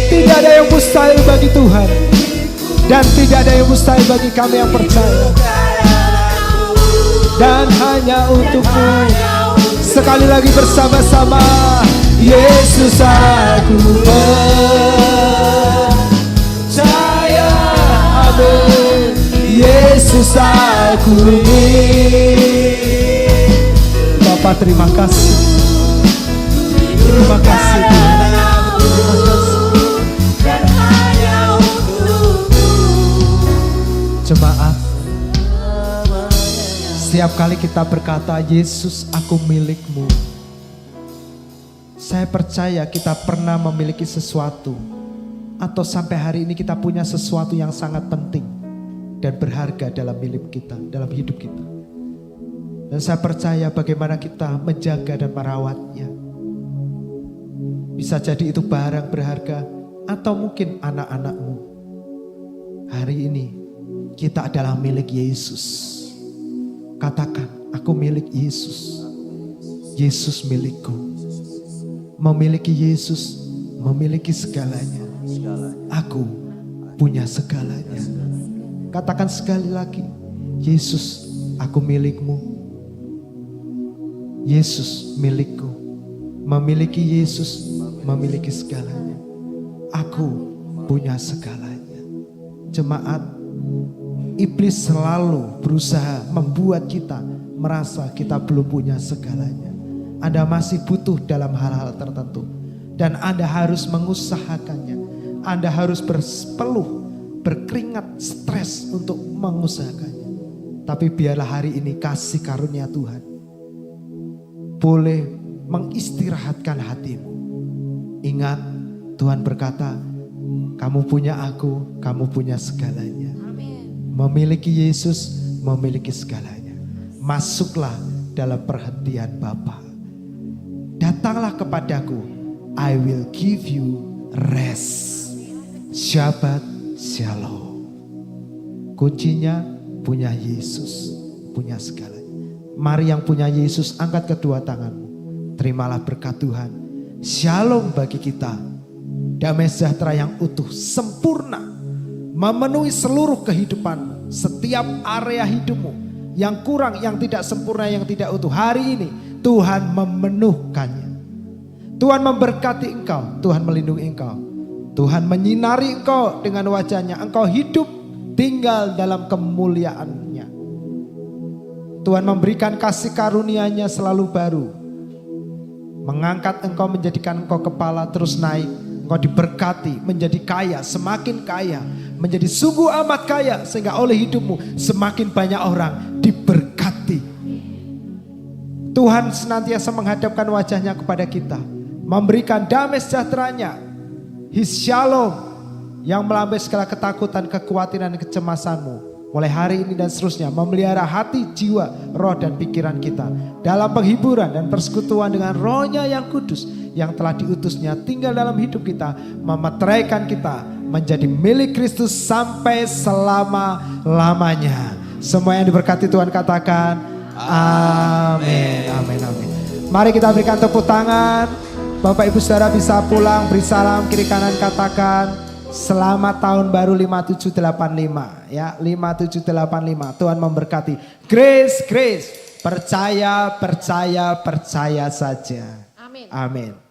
Tidak ada yang mustahil bagi Tuhan, dan tidak ada yang mustahil bagi kami yang percaya. Dan hanya untukmu. Sekali lagi bersama-sama, Yesus aku percaya. Amin. Yesus aku Bapak terima kasih. Terima kasih Tuhan. Terima kasih. Jemaat, setiap kali kita berkata Yesus aku milikmu, saya percaya kita pernah memiliki sesuatu, atau sampai hari ini kita punya sesuatu yang sangat penting dan berharga dalam hidup kita, dalam hidup kita. Dan saya percaya bagaimana kita menjaga dan merawatnya. Bisa jadi itu barang berharga atau mungkin anak-anakmu. Hari ini kita adalah milik Yesus. Katakan, aku milik Yesus. Yesus milikku. Memiliki Yesus, memiliki segalanya. Aku punya segalanya. Katakan sekali lagi, Yesus, aku milikmu. Yesus milikku. Memiliki Yesus, memiliki segalanya. Aku punya segalanya. Jemaat, iblis selalu berusaha membuat kita merasa kita belum punya segalanya. Anda masih butuh dalam hal-hal tertentu, dan Anda harus mengusahakannya. Anda harus berpeluh, berkeringat, stres untuk mengusahakannya. Tapi biarlah hari ini kasih karunia Tuhan boleh mengistirahatkan hatimu. Ingat, Tuhan berkata, kamu punya aku, kamu punya segalanya. Memiliki Yesus, memiliki segalanya. Masuklah dalam perhentian Bapa. Datanglah kepadaku, I will give you rest. Shabbat Shalom. Kuncinya punya Yesus, punya segalanya. Mari yang punya Yesus, angkat kedua tanganmu. Terimalah berkat Tuhan. Shalom bagi kita. Damai sejahtera yang utuh, sempurna, memenuhi seluruh kehidupanmu, setiap area hidupmu. Yang kurang, yang tidak sempurna, yang tidak utuh, hari ini Tuhan memenuhkannya. Tuhan memberkati engkau, Tuhan melindungi engkau, Tuhan menyinari engkau dengan wajahnya. Engkau hidup tinggal dalam kemuliaannya. Tuhan memberikan kasih karunia-Nya selalu baru, mengangkat engkau, menjadikan engkau kepala terus naik. Engkau diberkati menjadi kaya, semakin kaya, menjadi sungguh amat kaya, sehingga oleh hidupmu semakin banyak orang diberkati. Tuhan senantiasa menghadapkan wajahnya kepada kita, memberikan damai sejahteranya, His Shalom, yang melampaui segala ketakutan, kekhawatiran, dan kecemasanmu. Mulai hari ini dan seterusnya, memelihara hati, jiwa, roh dan pikiran kita dalam penghiburan dan persekutuan dengan Roh-Nya yang kudus, yang telah diutusnya tinggal dalam hidup kita, memeteraikan kita menjadi milik Kristus sampai selama-lamanya. Semua yang diberkati Tuhan katakan amin. Amin, amin. Mari kita berikan tepuk tangan. Bapak Ibu Saudara bisa pulang, beri salam kiri kanan, katakan selamat tahun baru 5785 ya, 5785. Tuhan memberkati. Grace, grace. Percaya, percaya, percaya saja. Amin. Amin.